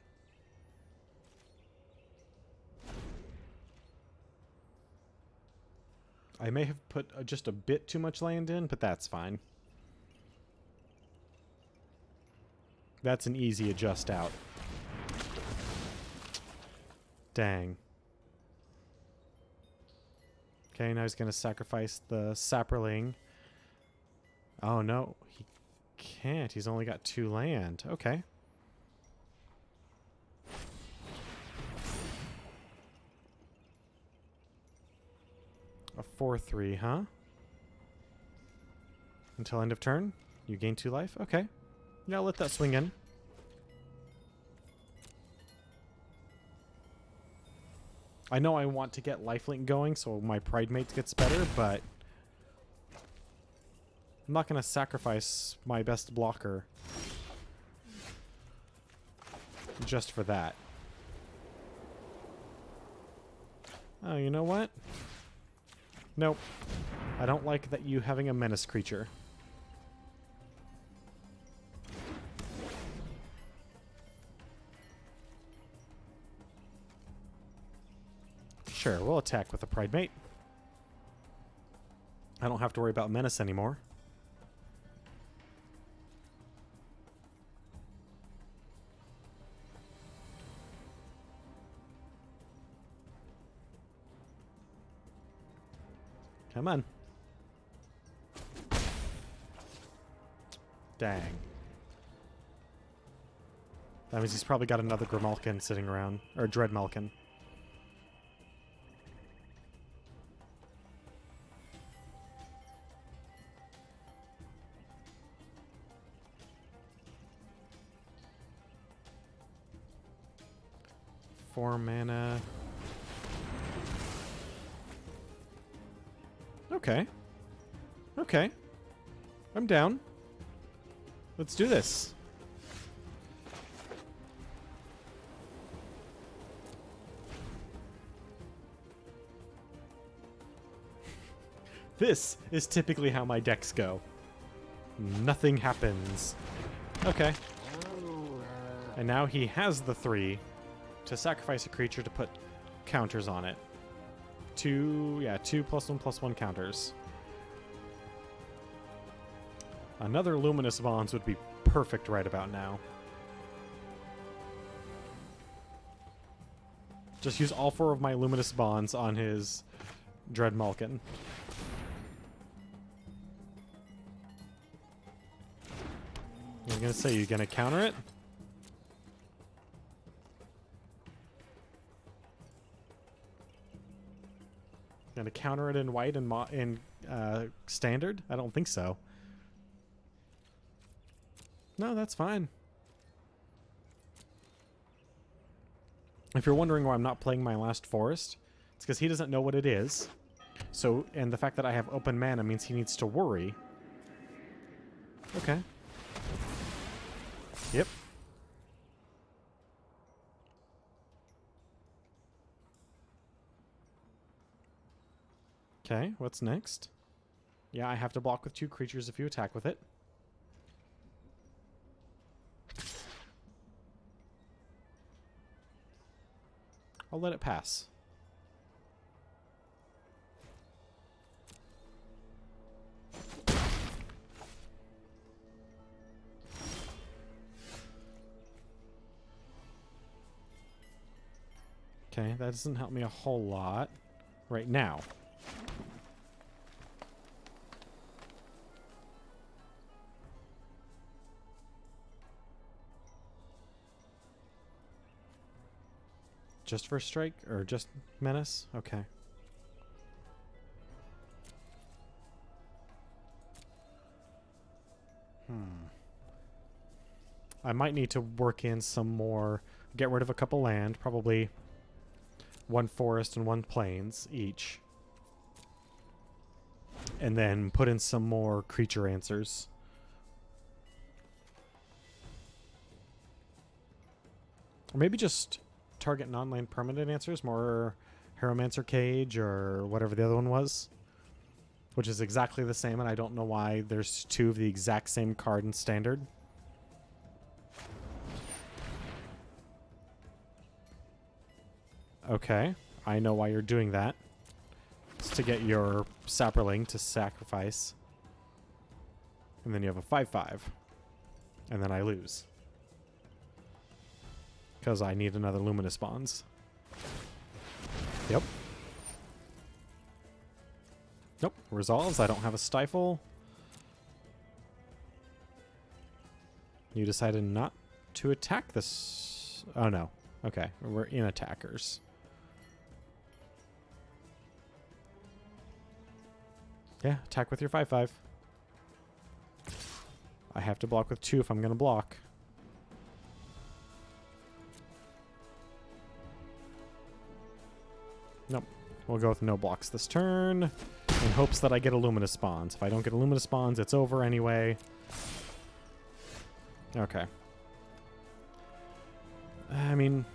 A: I may have put just a bit too much land in, but that's fine. That's an easy adjust out. Dang. Okay, now he's going to sacrifice the Saproling. Oh, no. He can't. He's only got 2 land. Okay. A 4/3, huh? Until end of turn? You gain 2 life? Okay. Yeah, I'll let that swing in. I know I want to get lifelink going so my Pridemate gets better, but I'm not going to sacrifice my best blocker just for that. Oh, you know what? Nope. I don't like that you having a menace creature. Sure, we'll attack with a Pridemate. I don't have to worry about menace anymore. Come on. Dang. That means he's probably got another Grimalkin sitting around. Or Dreadmalkin. 4 mana. Okay. Okay. I'm down. Let's do this. This is typically how my decks go. Nothing happens. Okay. And now he has the 3 to sacrifice a creature to put counters on it. 2 +1/+1 counters. Another Luminous Bonds would be perfect right about now. Just use all 4 of my Luminous Bonds on his Dread Malkin. I was gonna say, you gonna counter it? Gonna counter it in white and standard? I don't think so. No, that's fine. If you're wondering why I'm not playing my last forest, it's because he doesn't know what it is. So, and the fact that I have open mana means he needs to worry. Okay. Yep. Okay, what's next? Yeah, I have to block with 2 creatures if you attack with it. I'll let it pass. Okay, that doesn't help me a whole lot right now. Just first strike or just menace? Okay. I might need to work in some more, get rid of a couple land, probably 1 forest and 1 plains each. And then put in some more creature answers. Or maybe just target non-land permanent answers, more Harrowmancer Cage or whatever the other one was. Which is exactly the same, and I don't know why there's 2 of the exact same card in standard. Okay, I know why you're doing that. It's to get your Saproling to sacrifice. And then you have a 5/5. And then I lose. Because I need another Luminous Bonds. Yep. Nope, resolves. I don't have a Stifle. You decided not to attack this. Oh no. Okay, we're in attackers. Yeah, attack with your 5/5. I have to block with 2 if I'm going to block. Nope. We'll go with no blocks this turn in hopes that I get a Luminous Bonds. If I don't get a Luminous Bonds, it's over anyway. Okay. I mean...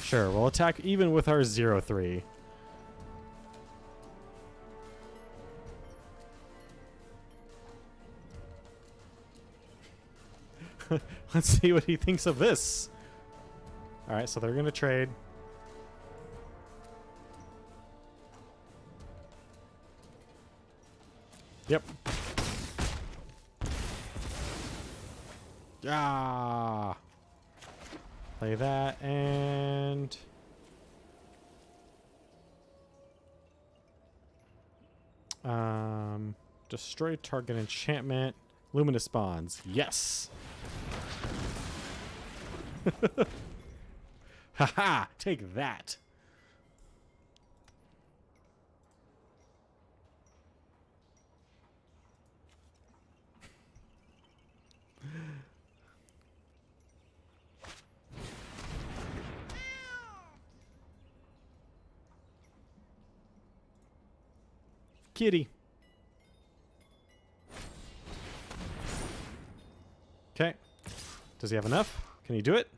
A: Sure, we'll attack even with our 0/3. Let's see what he thinks of this. Alright, so they're going to trade. Yep. Ah. Play that and... destroy target enchantment. Luminous Bonds. Yes. Haha! Take that. kitty. Okay. Does he have enough? Can he do it?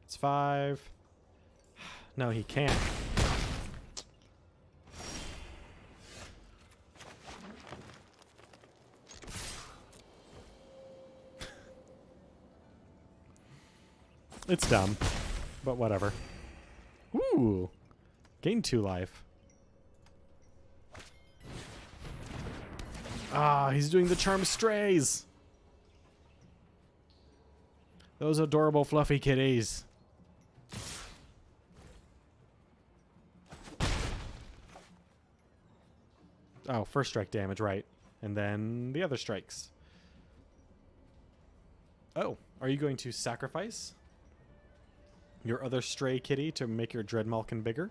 A: It's 5. No, he can't. It's dumb, but whatever. Ooh. Gain 2 life. Ah, he's doing the charm strays. Those adorable fluffy kitties. Oh, first strike damage, right. And then the other strikes. Oh, are you going to sacrifice your other stray kitty to make your Dreadmalkin bigger?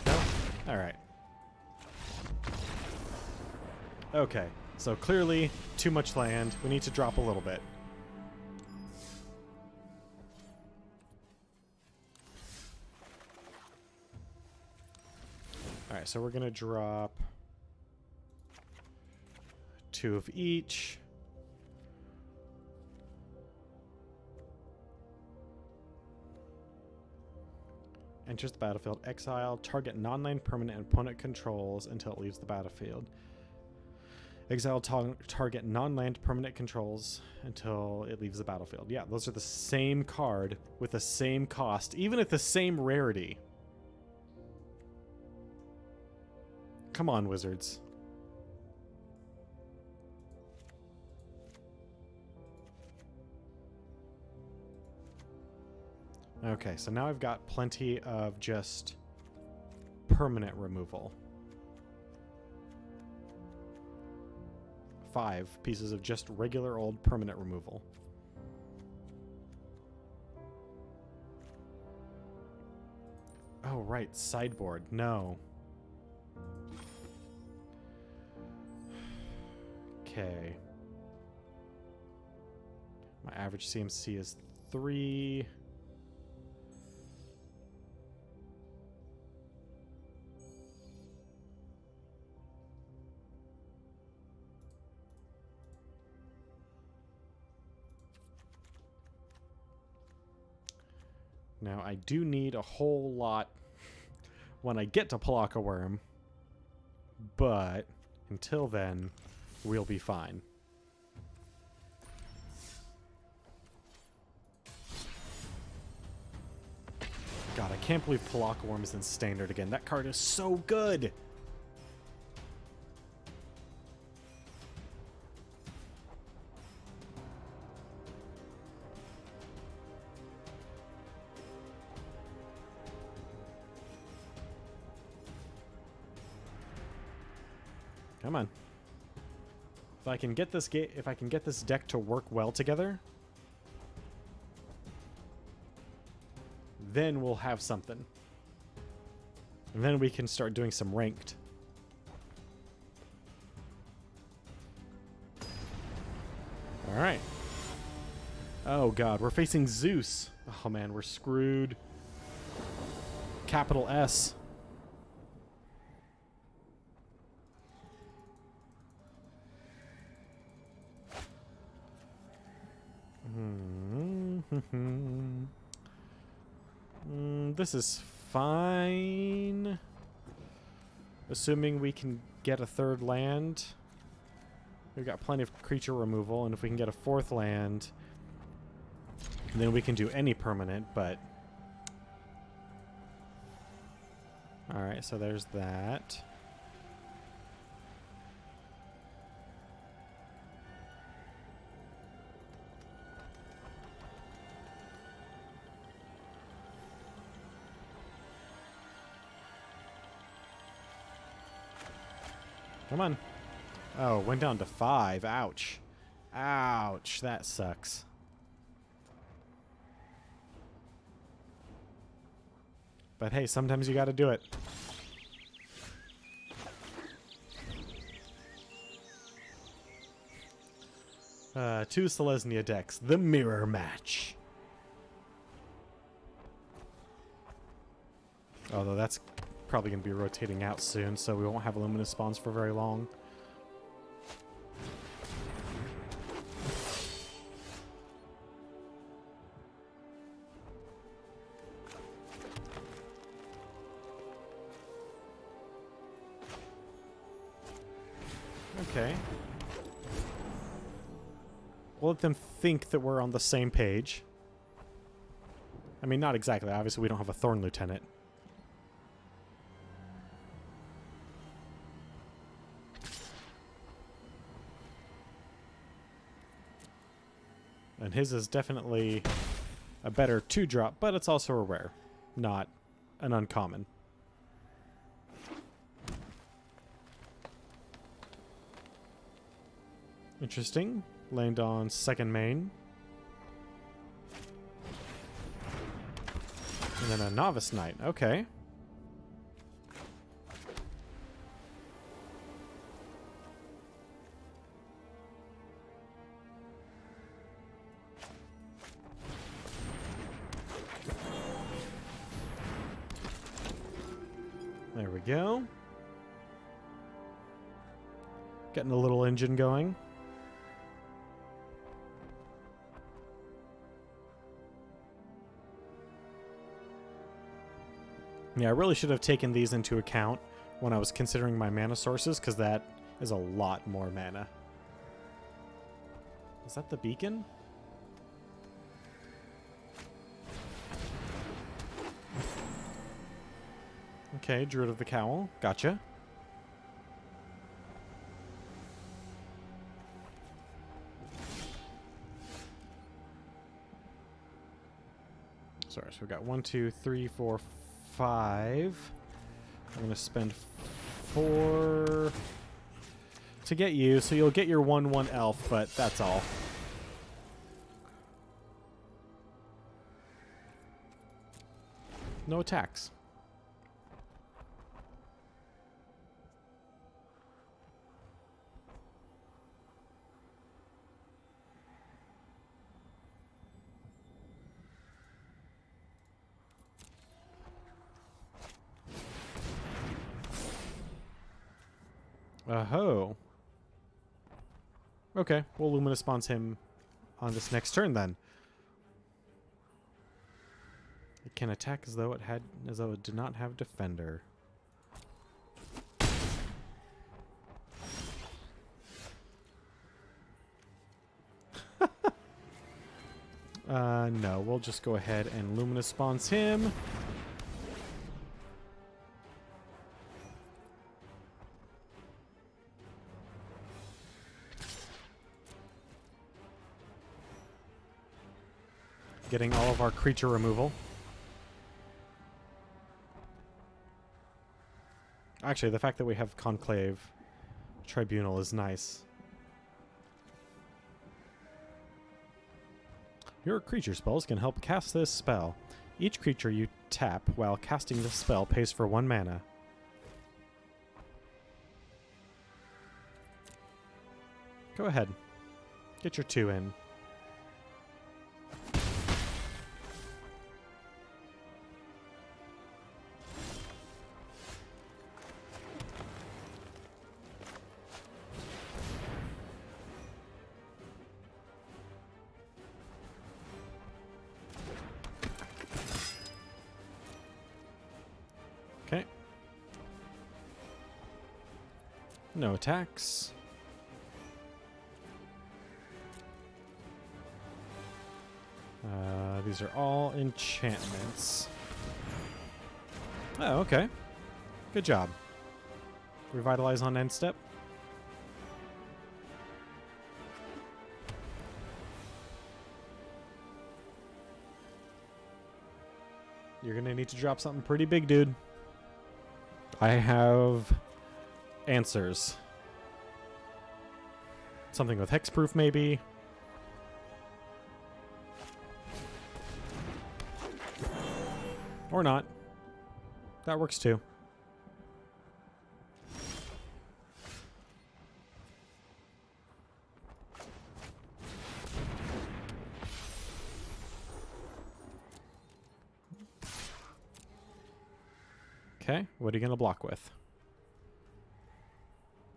A: No? Alright. Okay, so clearly too much land. We need to drop a little bit. Alright, so we're going to drop 2 of each. Enters the battlefield. Exile. Target non-land permanent opponent controls until it leaves the battlefield. Exile target non-land permanent controls until it leaves the battlefield. Yeah, those are the same card with the same cost, even at the same rarity. Come on, Wizards. Okay, so now I've got plenty of just permanent removal. 5 pieces of just regular old permanent removal. Oh, right, sideboard. No. Okay. My average CMC is 3. Now, I do need a whole lot when I get to Palaka Worm, but until then, we'll be fine. God, I can't believe Palaka Worm is in Standard again. That card is so good! Come on. If I can get this deck to work well together, then we'll have something. And then we can start doing some ranked. All right. Oh god, we're facing Zeus. Oh man, we're screwed. Capital S. This is fine. Assuming we can get a 3rd land. We've got plenty of creature removal, and if we can get a 4th land, then we can do any permanent, but... Alright, so there's that. Come on. Oh, went down to 5. Ouch. Ouch. That sucks. But hey, sometimes you gotta do it. Two Selesnya decks. The mirror match. Although that's probably going to be rotating out soon, so we won't have luminous spawns for very long. Okay. We'll let them think that we're on the same page. I mean, not exactly. Obviously, we don't have a Thorn Lieutenant. And his is definitely a better 2-drop, but it's also a rare, not an uncommon. Interesting. Land on second main. And then a Novice Knight. Okay. There we go. Getting a little engine going. Yeah, I really should have taken these into account when I was considering my mana sources, because that is a lot more mana. Is that the beacon? Okay, Druid of the Cowl. Gotcha. Sorry, so we've got 1, 2, 3, 4, 5. I'm going to spend 4 to get you, so you'll get your 1/1 elf, but that's all. No attacks. Oh. Okay, we'll Luminous Spawns him on this next turn then. It can attack as though it did not have Defender. No, we'll just go ahead and Luminous Spawns him. Getting all of our creature removal. Actually, the fact that we have Conclave Tribunal is nice. Your creature spells can help cast this spell. Each creature you tap while casting this spell pays for 1 mana. Go ahead. Get your 2 in. Okay. No attacks. These are all enchantments. Oh, okay. Good job. Revitalize on end step. You're going to need to drop something pretty big, dude. I have answers. Something with hexproof, maybe. Or not. That works too. Okay, what are you going to block with?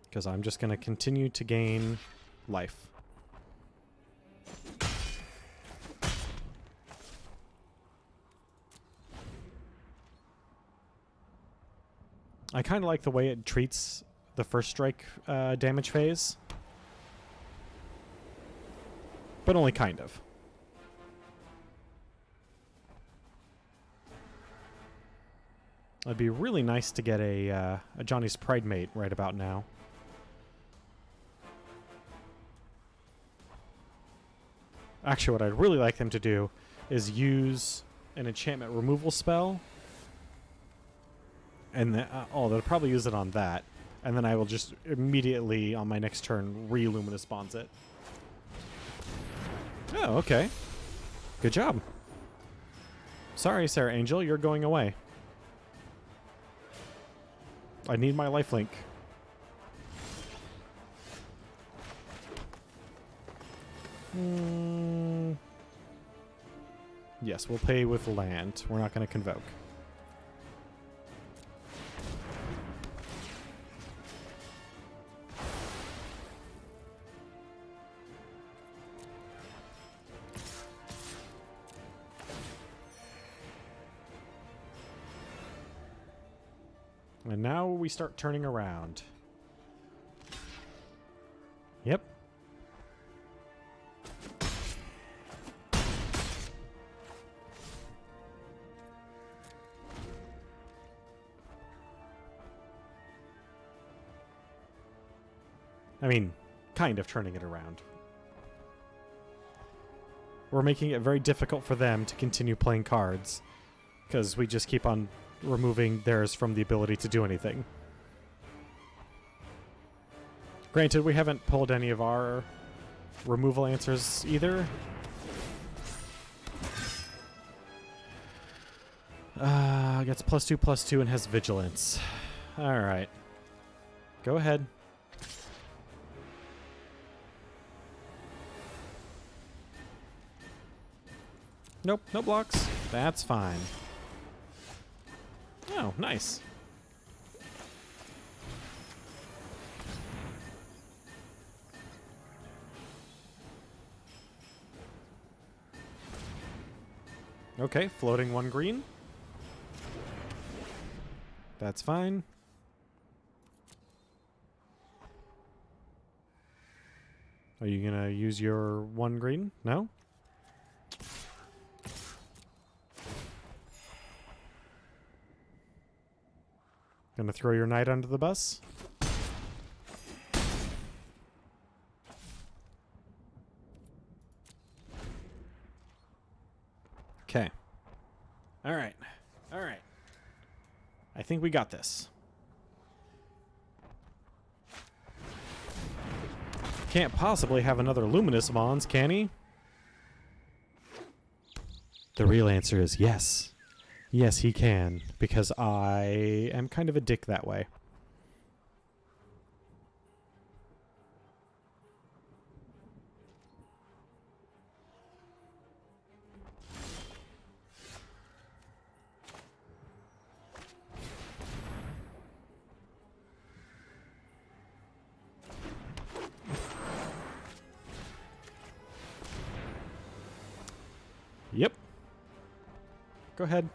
A: Because I'm just going to continue to gain life. I kind of like the way it treats the first strike damage phase. But only kind of. It'd be really nice to get a Johnny's Pride mate right about now. Actually, what I'd really like them to do is use an enchantment removal spell. And they'll probably use it on that. And then I will just immediately, on my next turn, re-Luminous Bonds it. Oh, okay. Good job. Sorry, Sarah Angel, you're going away. I need my lifelink. Yes, we'll pay with land. We're not going to convoke. And now we start turning around. Yep. I mean, kind of turning it around. We're making it very difficult for them to continue playing cards, because we just keep on removing theirs from the ability to do anything. Granted, we haven't pulled any of our removal answers either. Gets +2/+2 and has vigilance. Alright. Go ahead. Nope, no blocks. That's fine. Oh, nice. Okay, floating 1 green. That's fine. Are you gonna use your 1 green? No? Gonna throw your knight under the bus? Okay. Alright. Alright. I think we got this. Can't possibly have another Luminous Bonds, can he? The real answer is yes. Yes, he can, because I am kind of a dick that way. Yep. Go ahead.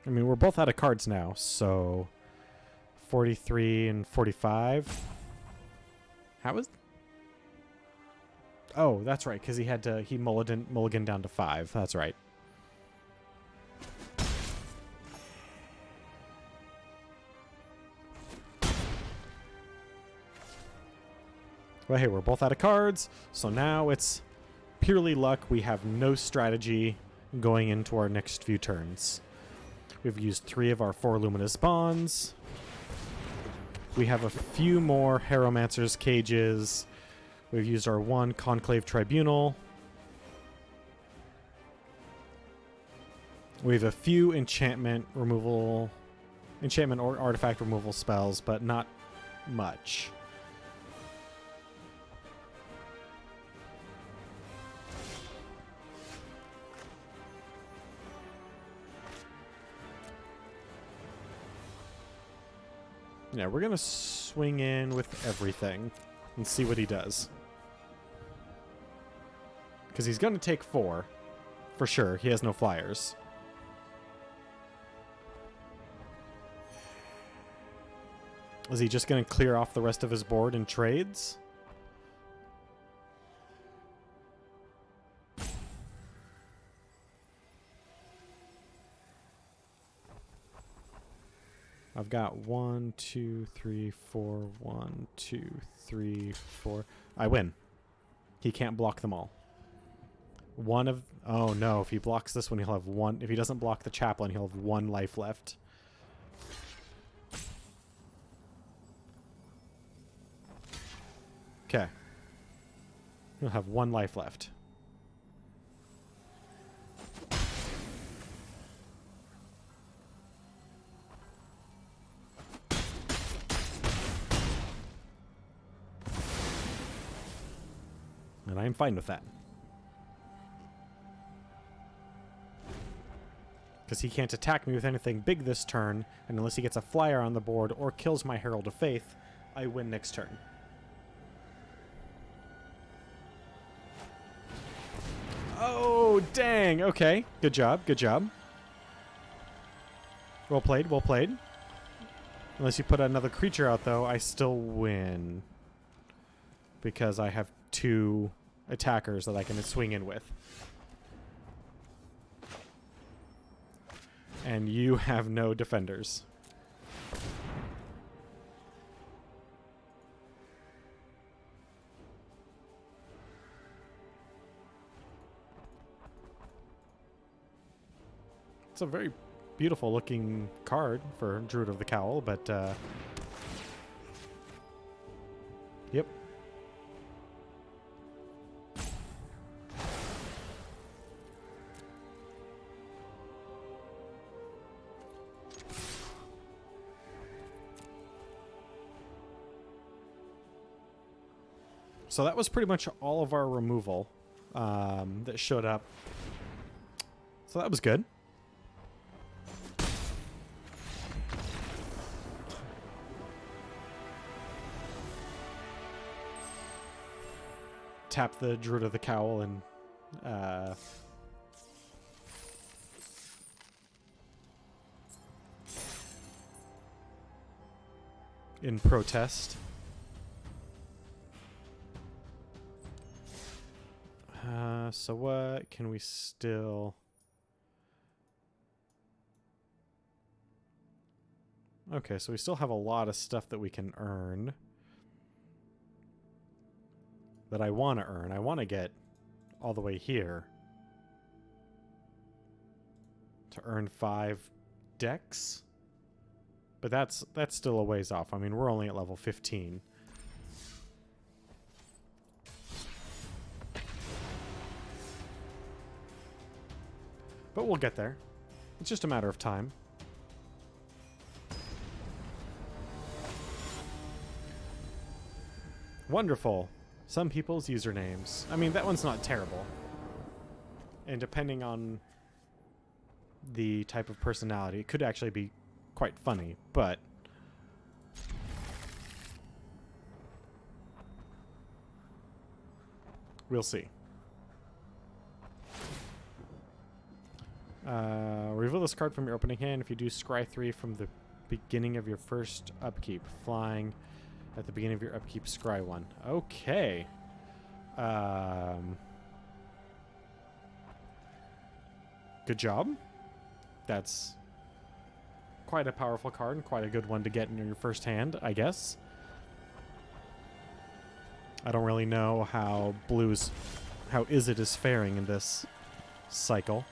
A: I mean, we're both out of cards now, so 43 and 45. How is... Oh, that's right, because he mulliganed down to 5. That's right. Well, hey, we're both out of cards, so now it's purely luck. We have no strategy going into our next few turns. We've used 3 of our 4 Luminous Bonds. We have a few more Harrowmancer's Cages. We've used our 1 Conclave Tribunal. We have a few enchantment or artifact removal spells, but not much. Yeah, we're going to swing in with everything and see what he does. Because he's going to take 4. For sure. He has no flyers. Is he just going to clear off the rest of his board in trades? I've got 1, 2, 3, 4, 1, 2, 3, 4. I win. He can't block them all. Oh no, if he blocks this one, he'll have 1. If he doesn't block the chaplain, he'll have 1 life left. Okay. He'll have 1 life left. And I'm fine with that. Because he can't attack me with anything big this turn, and unless he gets a flyer on the board or kills my Herald of Faith, I win next turn. Oh, dang. Okay. Good job. Good job. Well played. Well played. Unless you put another creature out, though, I still win. Because I have 2 attackers that I can swing in with. And you have no defenders. It's a very beautiful looking card for Druid of the Cowl, but yep. So that was pretty much all of our removal that showed up. So that was good. Tap the Druid of the Cowl and in protest. So what can we still... Okay, so we still have a lot of stuff that we can earn. That I want to earn. I want to get all the way here. To earn 5 decks. But that's still a ways off. I mean, we're only at level 15. But we'll get there. It's just a matter of time. Wonderful. Some people's usernames. I mean, that one's not terrible. And depending on the type of personality, it could actually be quite funny, but... we'll see. Reveal this card from your opening hand. If you do, scry 3 from the beginning of your first upkeep. Flying at the beginning of your upkeep, scry 1. Okay. Good job. That's quite a powerful card and quite a good one to get in your first hand, I guess. I don't really know how Izzet is faring in this cycle.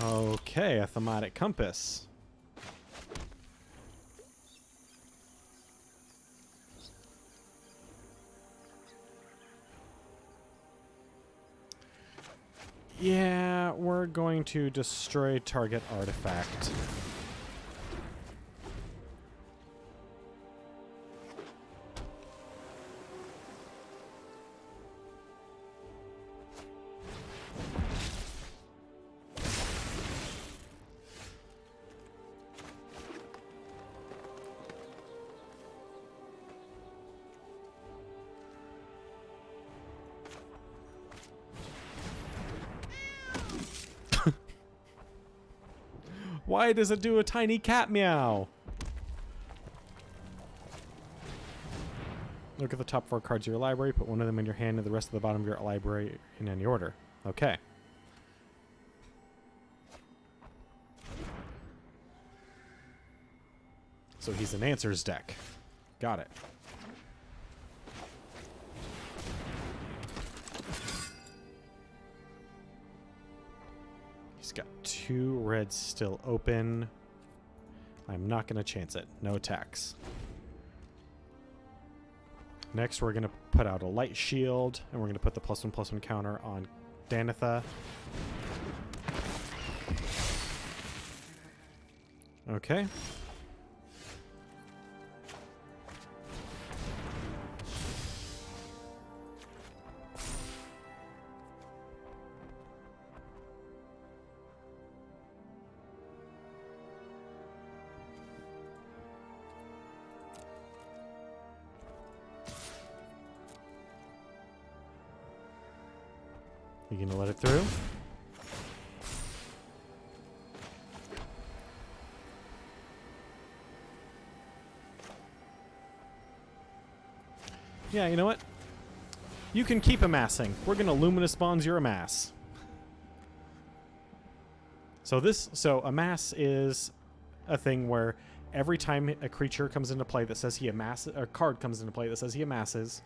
A: Okay, a thematic compass. Yeah, we're going to destroy target artifact. Why does it do a tiny cat meow? Look at the top 4 cards of your library. Put one of them in your hand and the rest of the bottom of your library in any order. Okay. So he's an answers deck. Got it. He's got 2 reds still open. I'm not going to chance it. No attacks. Next, we're going to put out a light shield, and we're going to put the +1/+1 counter on Danitha. Okay. You gonna let it through? Yeah, you know what? You can keep amassing. We're gonna Luminous Bonds your amass. So amass is a thing where every time a creature comes into play that says he amasses, or a card comes into play that says he amasses,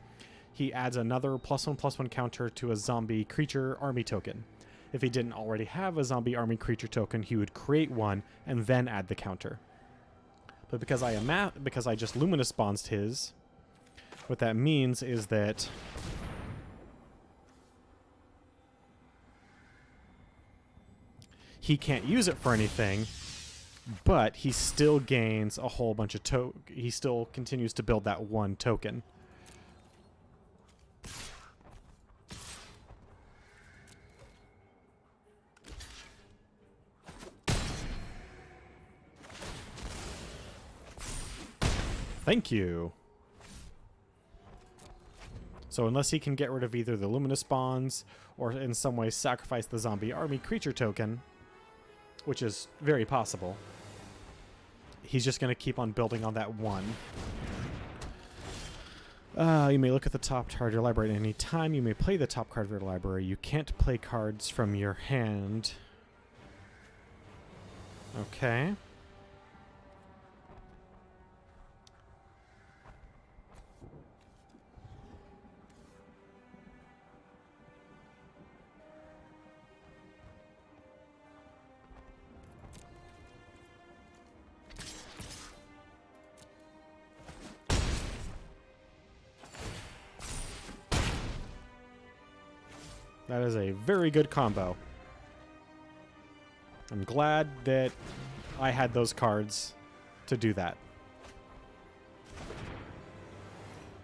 A: he adds another +1/+1 counter to a zombie creature army token. If he didn't already have a zombie army creature token, he would create one and then add the counter. But because I just Luminous Bonds his, what that means is that he can't use it for anything, but he still gains a whole bunch of he still continues to build that one token. Thank you. So unless he can get rid of either the Luminous Bonds or in some way sacrifice the zombie army creature token, which is very possible, he's just going to keep on building on that one. You may look at the top card of your library at any time. You may play the top card of your library. You can't play cards from your hand. Okay. That is a very good combo. I'm glad that I had those cards to do that.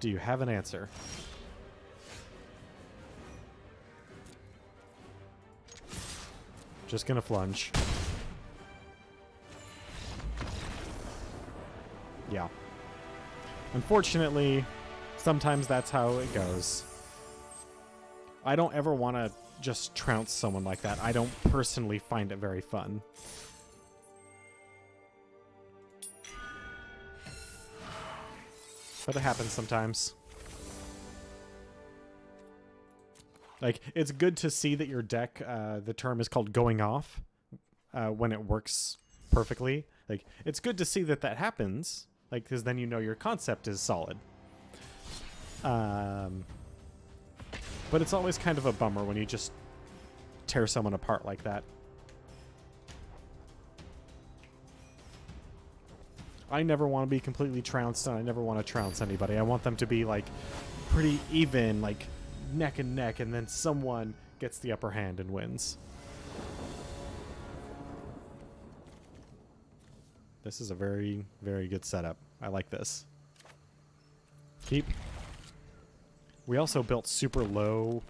A: Do you have an answer? Just gonna flunge. Yeah. Unfortunately, sometimes that's how it goes. I don't ever want to just trounce someone like that. I don't personally find it very fun. But it happens sometimes. Like, it's good to see that your deck, the term is called going off, when it works perfectly. Like, it's good to see that that happens, like, because then you know your concept is solid. But it's always kind of a bummer when you just tear someone apart like that. I never want to be completely trounced, and I never want to trounce anybody. I want them to be, like, pretty even, like, neck and neck, and then someone gets the upper hand and wins. This is a very, very good setup. I like this. Keep. We also built super low.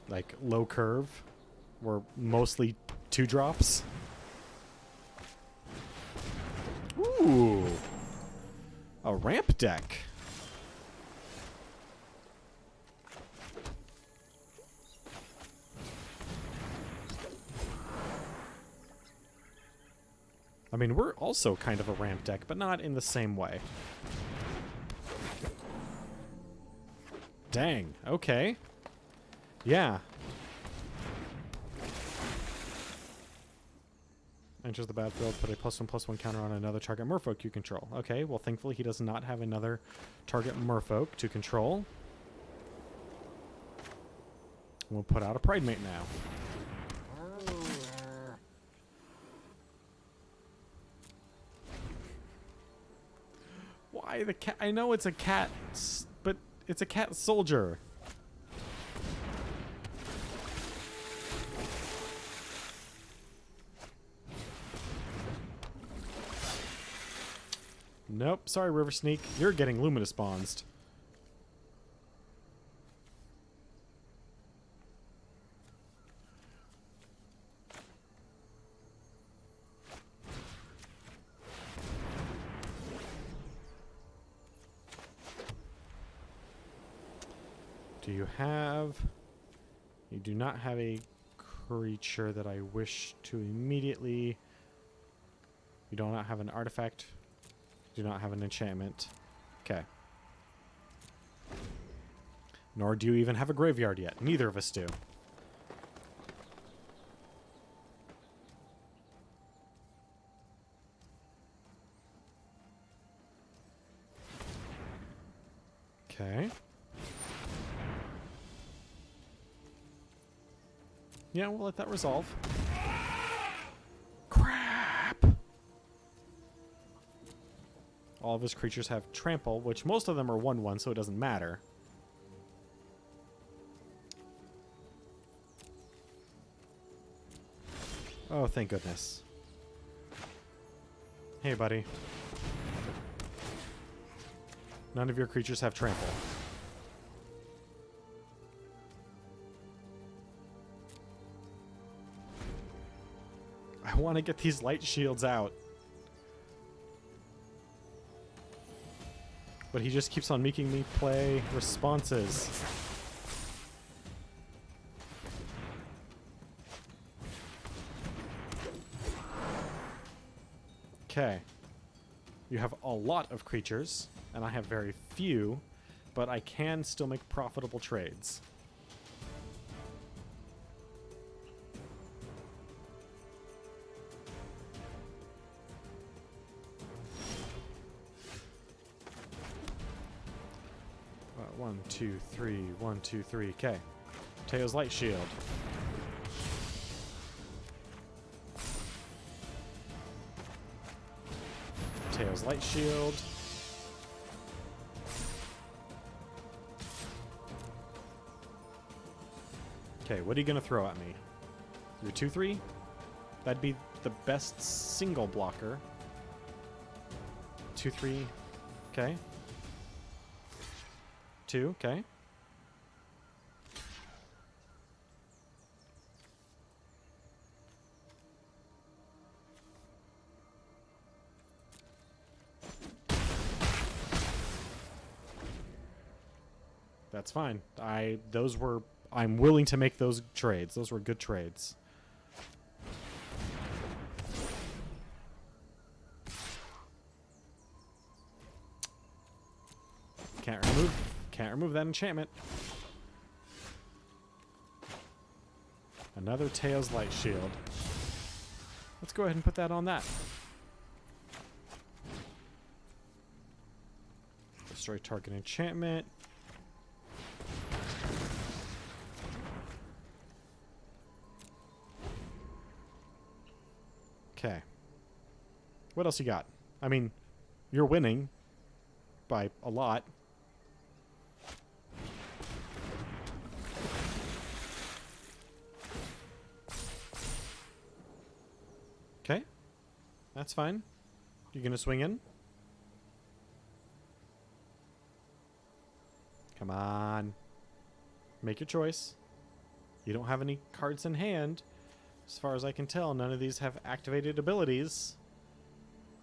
A: Like low curve. We're mostly 2-drops. Ooh. A ramp deck. I mean, we're also kind of a ramp deck, but not in the same way. Dang, okay. Yeah. Enters the battlefield, put a +1/+1 counter on another target merfolk you control. Okay, well, thankfully he does not have another target merfolk to control. We'll put out a Pride Mate now. Why the cat? I know it's a cat, but it's a cat soldier. Nope, sorry, River Sneak. You're getting Luminous Bonds. Do you have... You do not have a creature that I wish to immediately... You do not have an artifact. You do not have an enchantment. Okay. Nor do you even have a graveyard yet. Neither of us do. Okay. Yeah, we'll let that resolve. Crap! All of his creatures have trample, which most of them are 1/1, so it doesn't matter. Oh, thank goodness. Hey, buddy. None of your creatures have trample. I want to get these light shields out. But he just keeps on making me play responses. Okay. You have a lot of creatures, and I have very few, but I can still make profitable trades. One, two, three. 1, 2, 3. Okay. Teo's Light Shield. Teo's Light Shield. Okay, what are you going to throw at me? Your 2/3? That'd be the best single blocker. 2/3. Okay. 2, okay. That's fine. I'm willing to make those trades. Those were good trades. Can't remove that enchantment. Another Teo's Light Shield. Let's go ahead and put that on that. Destroy target enchantment. Okay. What else you got? I mean, you're winning. by a lot. Okay. That's fine. You gonna swing in? Come on. Make your choice. You don't have any cards in hand. As far as I can tell, none of these have activated abilities.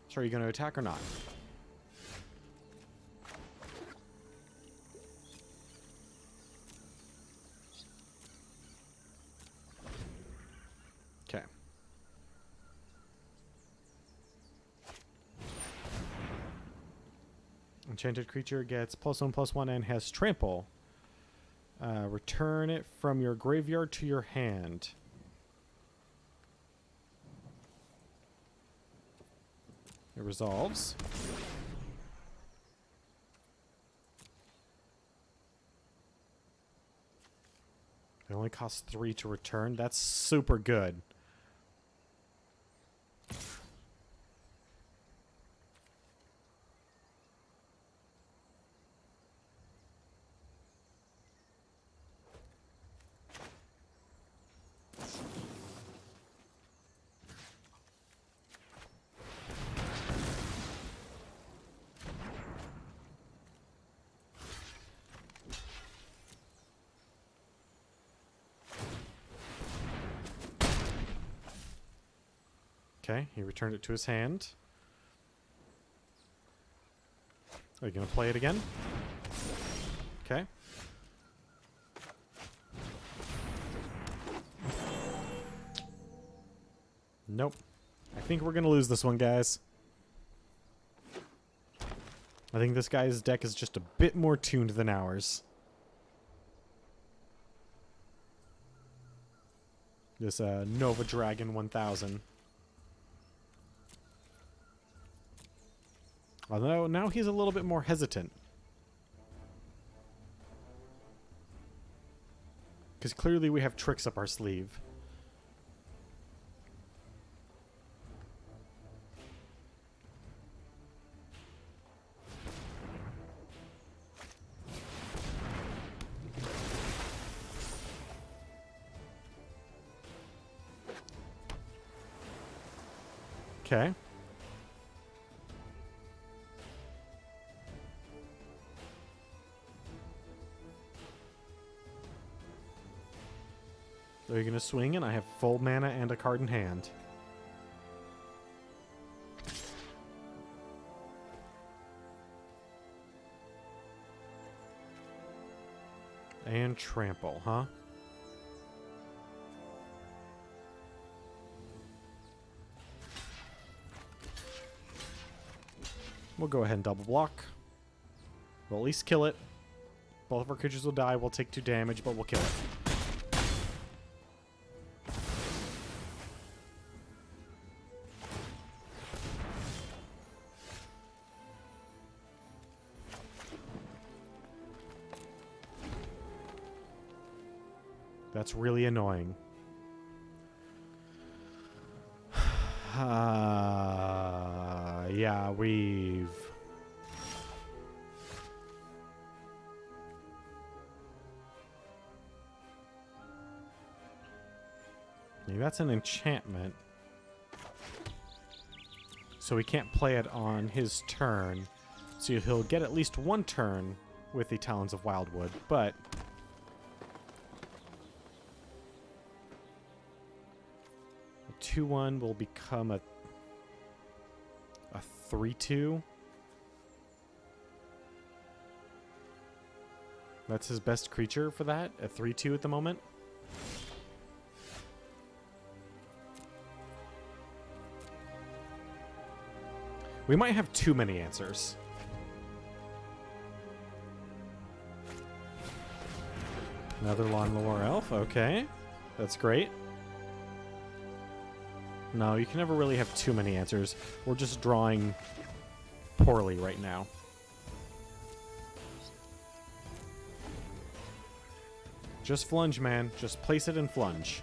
A: So are you going to attack or not? Okay. Enchanted creature gets +1/+1 and has trample. Return it from your graveyard to your hand. It resolves. It only costs 3 to return. That's super good. Okay, he returned it to his hand. Are you going to play it again? Okay. Nope. I think we're going to lose this one, guys. I think this guy's deck is just a bit more tuned than ours. This Nova Dragon 1000. Although now he's a little bit more hesitant. Because clearly we have tricks up our sleeve. Okay. Are you going to swing? And I have full mana and a card in hand. And trample, huh? We'll go ahead and double block. We'll at least kill it. Both of our creatures will die. We'll take 2 damage, but we'll kill it. That's really annoying. Yeah, we've... That's an enchantment. So we can't play it on his turn. So he'll get at least 1 turn with the Talons of Wildwood, but... a 2/1 will become a 3/2. That's his best creature for that, a 3/2 at the moment. We might have too many answers. Another Lawnmower Elf, okay. That's great. No, you can never really have too many answers. We're just drawing poorly right now. Just flunge, man. Just place it and flunge.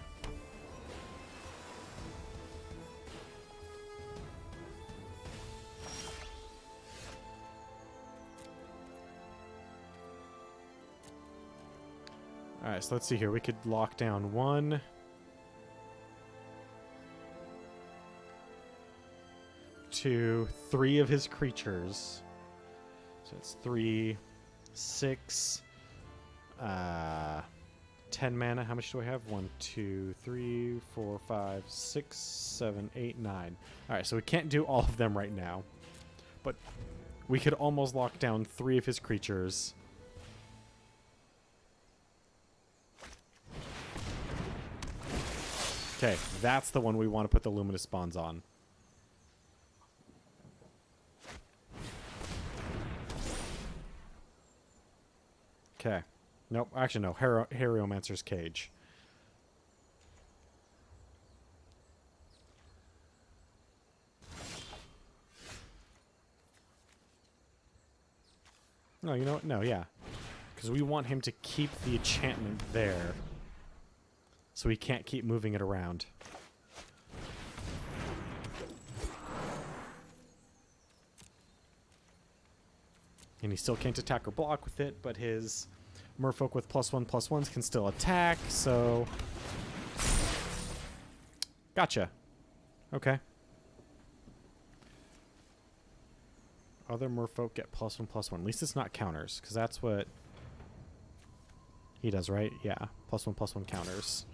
A: Alright, so let's see here. We could lock down 1, 2, 3 of his creatures. So it's 3, 6, 10 mana. How much do I have? 1, 2, 3, 4, 5, 6, 7, 8, 9. Alright, so we can't do all of them right now. But we could almost lock down 3 of his creatures. Okay, that's the one we want to put the Luminous Spawns on. Okay. Nope, actually no. Harriomancer's Cage. No, you know what? No, yeah. Because we want him to keep the enchantment there. So he can't keep moving it around. And he still can't attack or block with it, but his Merfolk with +1/+1s can still attack, so... Gotcha. Okay. Other Merfolk get +1/+1. At least it's not counters, because that's what he does, right? Yeah, +1/+1 counters.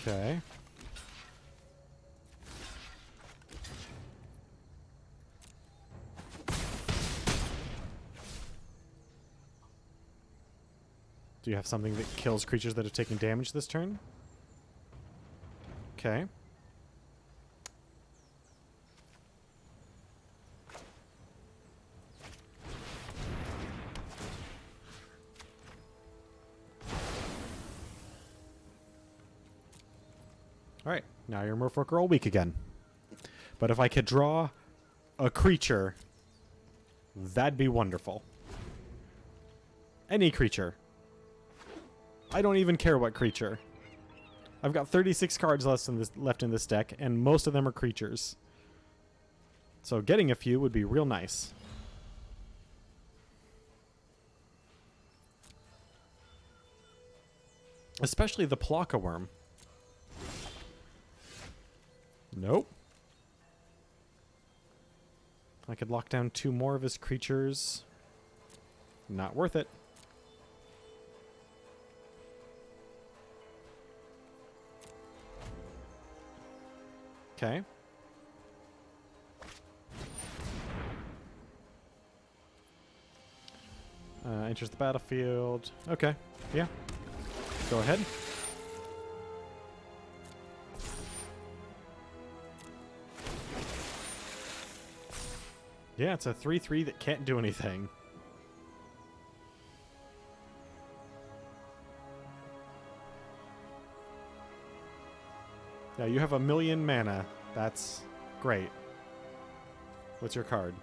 A: Okay. Do you have something that kills creatures that have taken damage this turn? Okay. Alright, now your Merfolk are all weak again. But if I could draw a creature, that'd be wonderful. Any creature. I don't even care what creature. I've got 36 cards left in this deck, and most of them are creatures. So getting a few would be real nice. Especially the Plaka Worm. Nope. I could lock down 2 more of his creatures. Not worth it. Okay. Enters the battlefield. Okay. Yeah. Go ahead. Yeah, it's a 3/3 that can't do anything. Yeah, you have 1,000,000 mana. That's great. What's your card?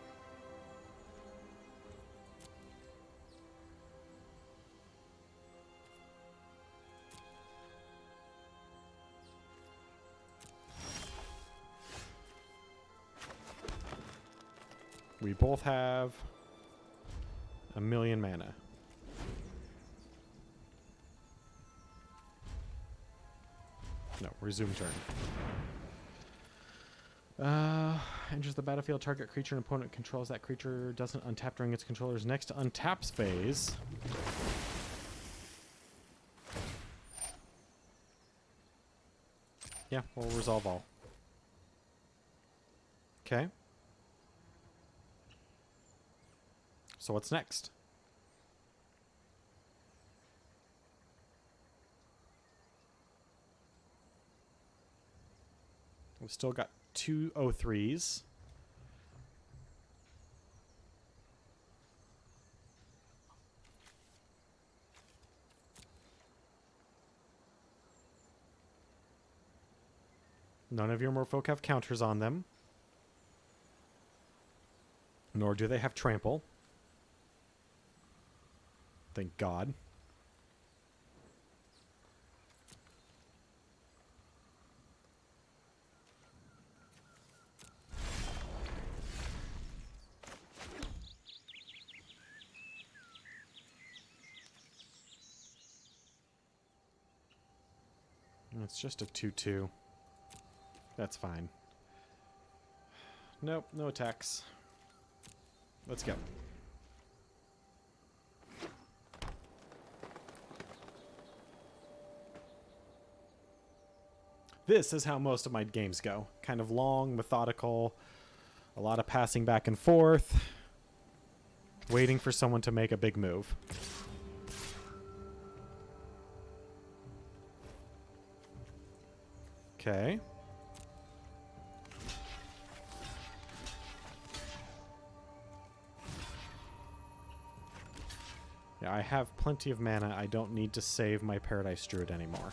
A: We both have 1,000,000 mana. No, resume turn. Enters the battlefield. Target creature an opponent controls. That creature doesn't untap during its controller's next untaps phase. Yeah, we'll resolve all. Okay. So what's next? We've still got 2 03s. None of your Merfolk have counters on them. Nor do they have trample. Thank God. It's just a 2/2. That's fine. Nope, no attacks. Let's go. This is how most of my games go. Kind of long, methodical, a lot of passing back and forth, waiting for someone to make a big move. Okay. Yeah, I have plenty of mana. I don't need to save my Paradise Druid anymore.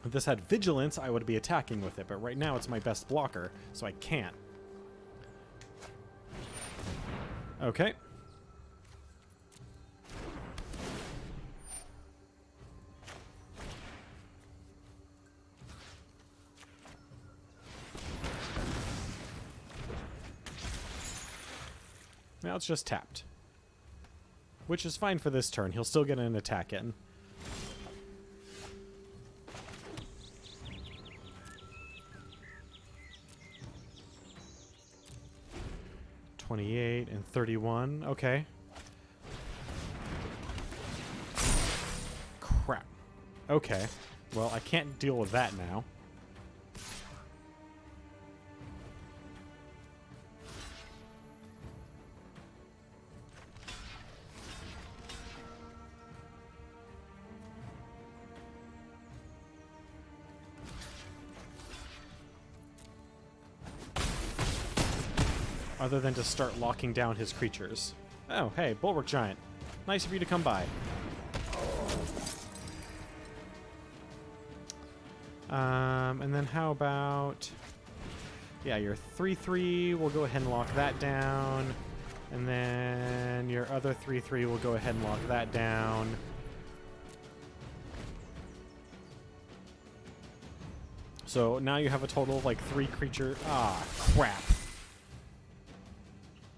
A: If this had Vigilance, I would be attacking with it, but right now it's my best blocker, so I can't. Okay. Now it's just tapped. Which is fine for this turn. He'll still get an attack in. $28 and $31. Okay. Crap. Okay. Well, I can't deal with that now. Other than to start locking down his creatures. Oh, hey, Bulwark Giant. Nice of you to come by. And then how about... Yeah, your 3/3, we'll go ahead and lock that down. And then your other 3/3, we'll go ahead and lock that down. So now you have a total of like 3 creature... Ah, crap.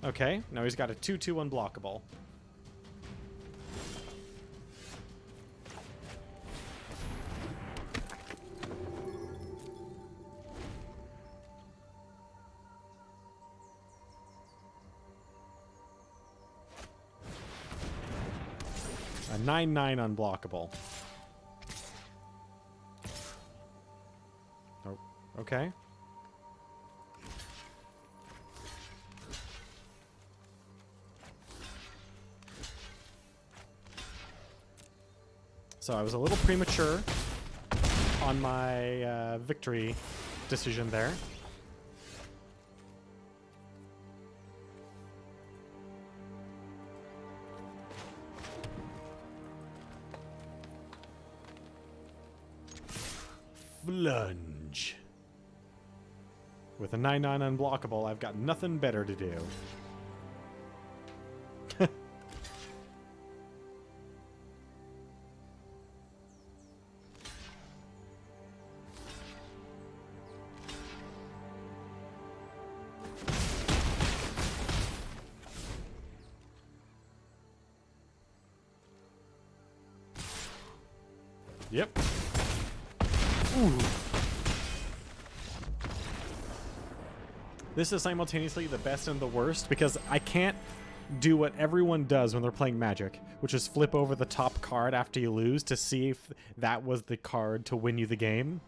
A: Okay, now he's got a 2/2 unblockable. A 9/9 unblockable. Oh, okay. So I was a little premature on my victory decision there. Flunge. With a 9/9 unblockable, I've got nothing better to do. Yep. Ooh. This is simultaneously the best and the worst because I can't do what everyone does when they're playing Magic, which is flip over the top card after you lose to see if that was the card to win you the game.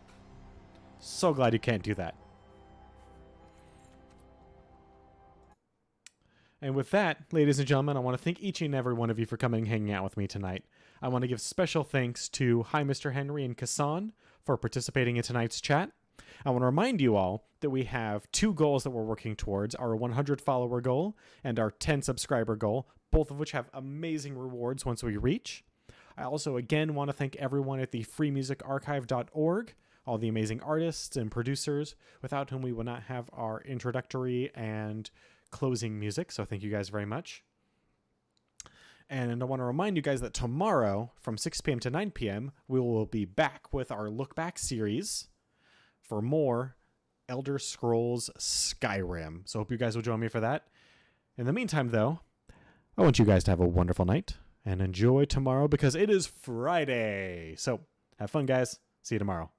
A: So glad you can't do that. And with that, ladies and gentlemen, I want to thank each and every one of you for coming and hanging out with me tonight. I want to give special thanks to Hi Mr. Henry and Kassan for participating in tonight's chat. I want to remind you all that we have 2 goals that we're working towards, our 100 follower goal and our 10 subscriber goal, both of which have amazing rewards once we reach. I also again want to thank everyone at the freemusicarchive.org, all the amazing artists and producers without whom we would not have our introductory and closing music, so thank you guys very much. And I want to remind you guys that tomorrow from 6 p.m. to 9 p.m., we will be back with our Look Back series for more Elder Scrolls Skyrim. So I hope you guys will join me for that. In the meantime, though, I want you guys to have a wonderful night and enjoy tomorrow because it is Friday. So have fun, guys. See you tomorrow.